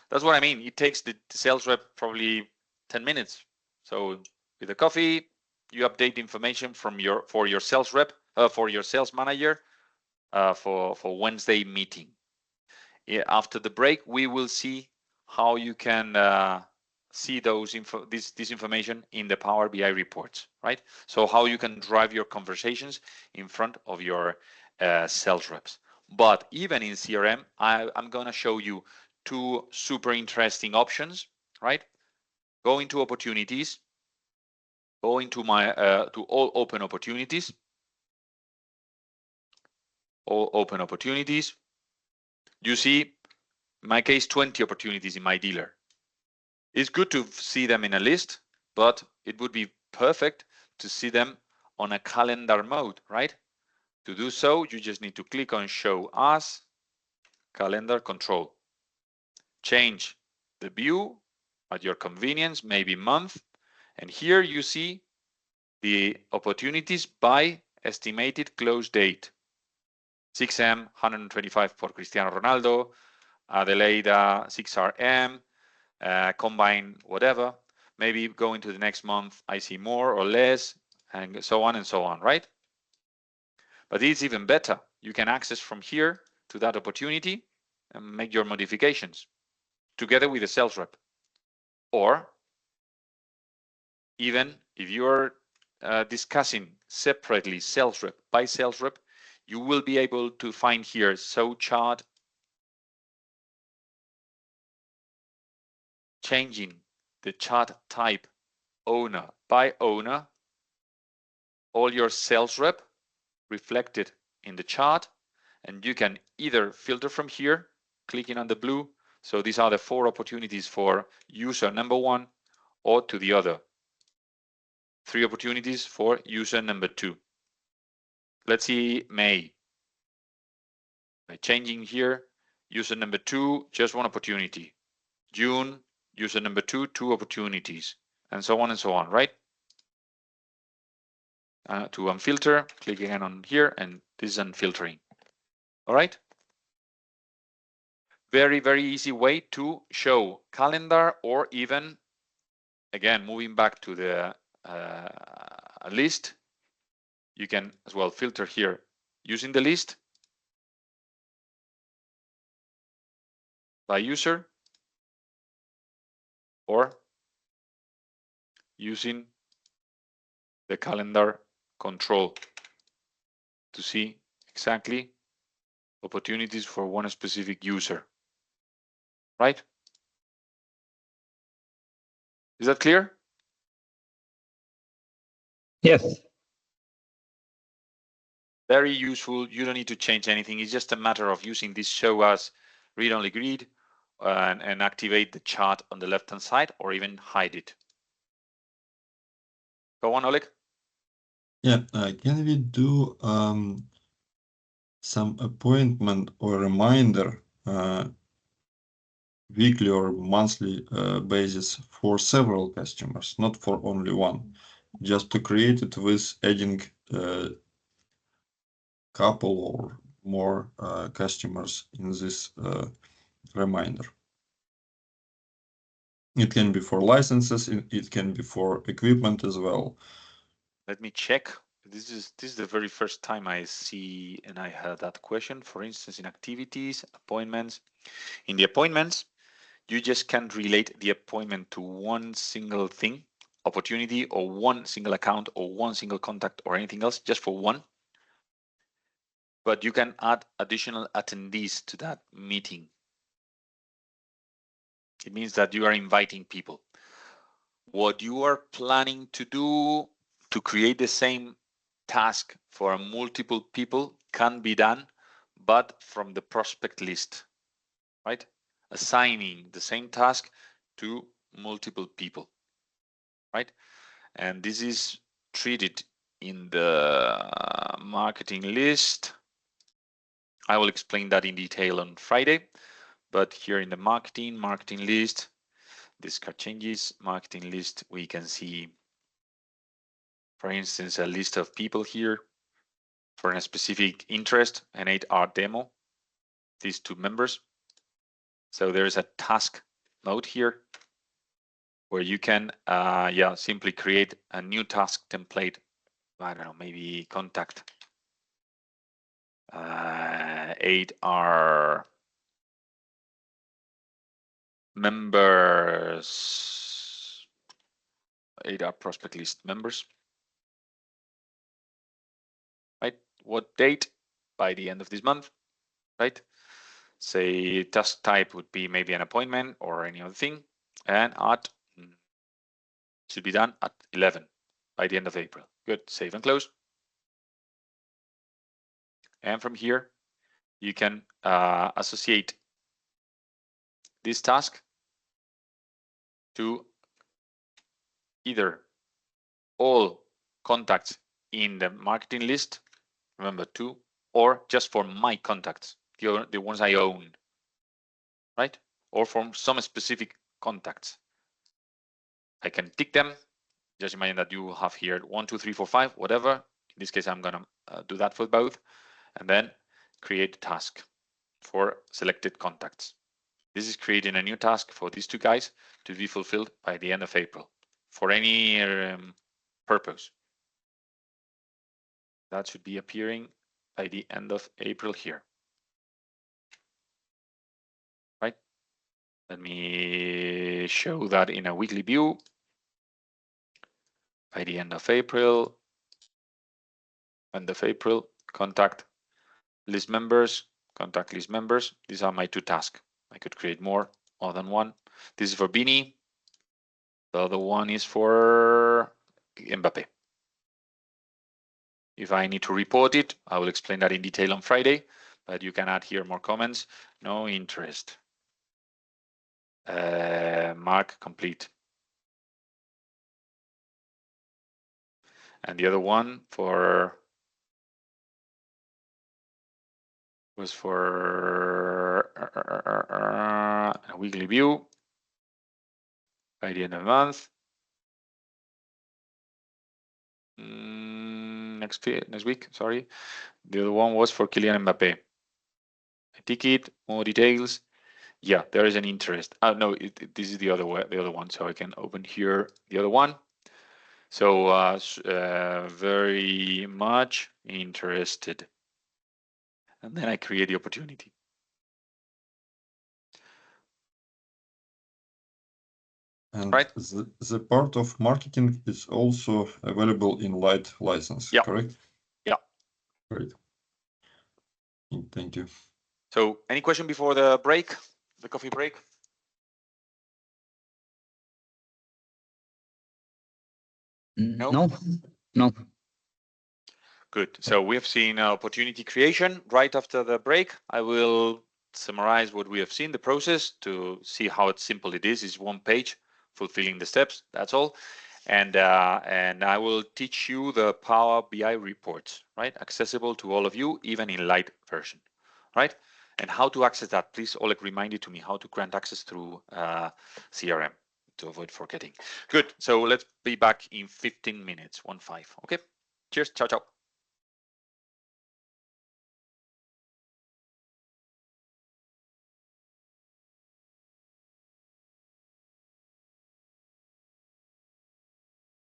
That's what I mean. It takes the sales rep probably 10 minutes. So with a coffee, you update information from for your sales rep, for your sales manager, for Wednesday meeting. After the break, we will see how you can see this information in the Power BI reports, right? So how you can drive your conversations in front of your sales reps. But even in CRM, I'm going to show you 2 super interesting options, right? Go into opportunities, go into my to all open opportunities, You see, in my case, 20 opportunities in my dealer. It's good to see them in a list, but it would be perfect to see them on a calendar mode, right? To do so, you just need to click on Show As, Calendar Control. Change the view at your convenience, maybe month, and here you see the opportunities by estimated close date. 6M, 125 for Cristiano Ronaldo, Adelaida 6RM, combine whatever. Maybe going to the next month, I see more or less, and so on, right? But it's even better. You can access from here to that opportunity and make your modifications together with the sales rep. Or even if you're discussing separately sales rep by sales rep, you will be able to find here chart, changing the chart type owner by owner, all your sales rep reflected in the chart, and you can either filter from here, clicking on the blue. So these are the 4 opportunities for user number 1, or to the other 3 opportunities for user number 2. Let's see May. By changing here, user number 2, just 1 opportunity. June, user number 2, 2 opportunities, and so on, right? To unfilter, click again on here, and this is unfiltering. All right. Very, very easy way to show calendar, or even, again, moving back to the list, you can as well filter here using the list by user, or using the calendar control to see exactly opportunities for one specific user, right? Is that clear? Yes. Very useful. You don't need to change anything. It's just a matter of using this show as read-only grid and activate the chart on the left-hand side, or even hide it. Go on, Oleg. Yeah, can we do some appointment or reminder weekly or monthly basis for several customers, not for only one, just to create it with adding couple or more customers in this reminder. It can be for licenses, it can be for equipment as well. Let me check. This is the very first time I see and I heard that question. For instance, in activities, appointments. In the appointments, you just can't relate the appointment to one single thing, opportunity, or one single account, or one single contact, or anything else, just for one. But you can add additional attendees to that meeting. It means that you are inviting people. What you are planning to do to create the same task for multiple people can be done, but from the prospect list, right? Assigning the same task to multiple people, right? And this is treated in the marketing list. I will explain that in detail on Friday, but here in the marketing list, discard changes, marketing list, we can see, for instance, a list of people here for a specific interest, an 8-hour demo, these two members. So there's a task mode here where you can simply create a new task template. I don't know, maybe contact 8-hour members, 8-hour prospect list members, right? What date? By the end of this month, right? Say task type would be maybe an appointment or any other thing, and should be done at 11 by the end of April. Good, save and close. And from here, you can associate this task to either all contacts in the marketing list, remember two, or just for my contacts, the ones I own, right? Or from some specific contacts. I can tick them. Just imagine that you have here 1, 2, 3, 4, 5, whatever. In this case, I'm gonna do that for both, and then create a task for selected contacts. This is creating a new task for these two guys to be fulfilled by the end of April for any purpose. That should be appearing by the end of April here. Right? Let me show that in a weekly view. By the end of April, contact list members, contact list members. These are my two tasks. I could create more than one. This is for Bini. The other one is for Mbappe. If I need to report it, I will explain that in detail on Friday, but you can add here more comments. No interest. Mark complete. And the other one was for a weekly view by the end of the month. Next week, sorry. The other one was for Kylian Mbappe. A ticket, more details. Yeah, there is an interest. No, this is the other one. So I can open here the other one. So very much interested. And then I create the opportunity. And right. The part of marketing is also available in LITE license, yeah. correct? Yeah. Great. Thank you. So any question before the break, the coffee break? No? No. Good. So we have seen opportunity creation right after the break. I will summarize what we have seen, the process, to see how simple it is. It's one page, fulfilling the steps. That's all. And I will teach you the Power BI reports, right? Accessible to all of you, even in light version, right? And how to access that. Please, Oleg, remind it to me how to grant access through CRM to avoid forgetting. Good. So let's be back in 15 minutes, 1-5. Okay. Cheers. Ciao, ciao.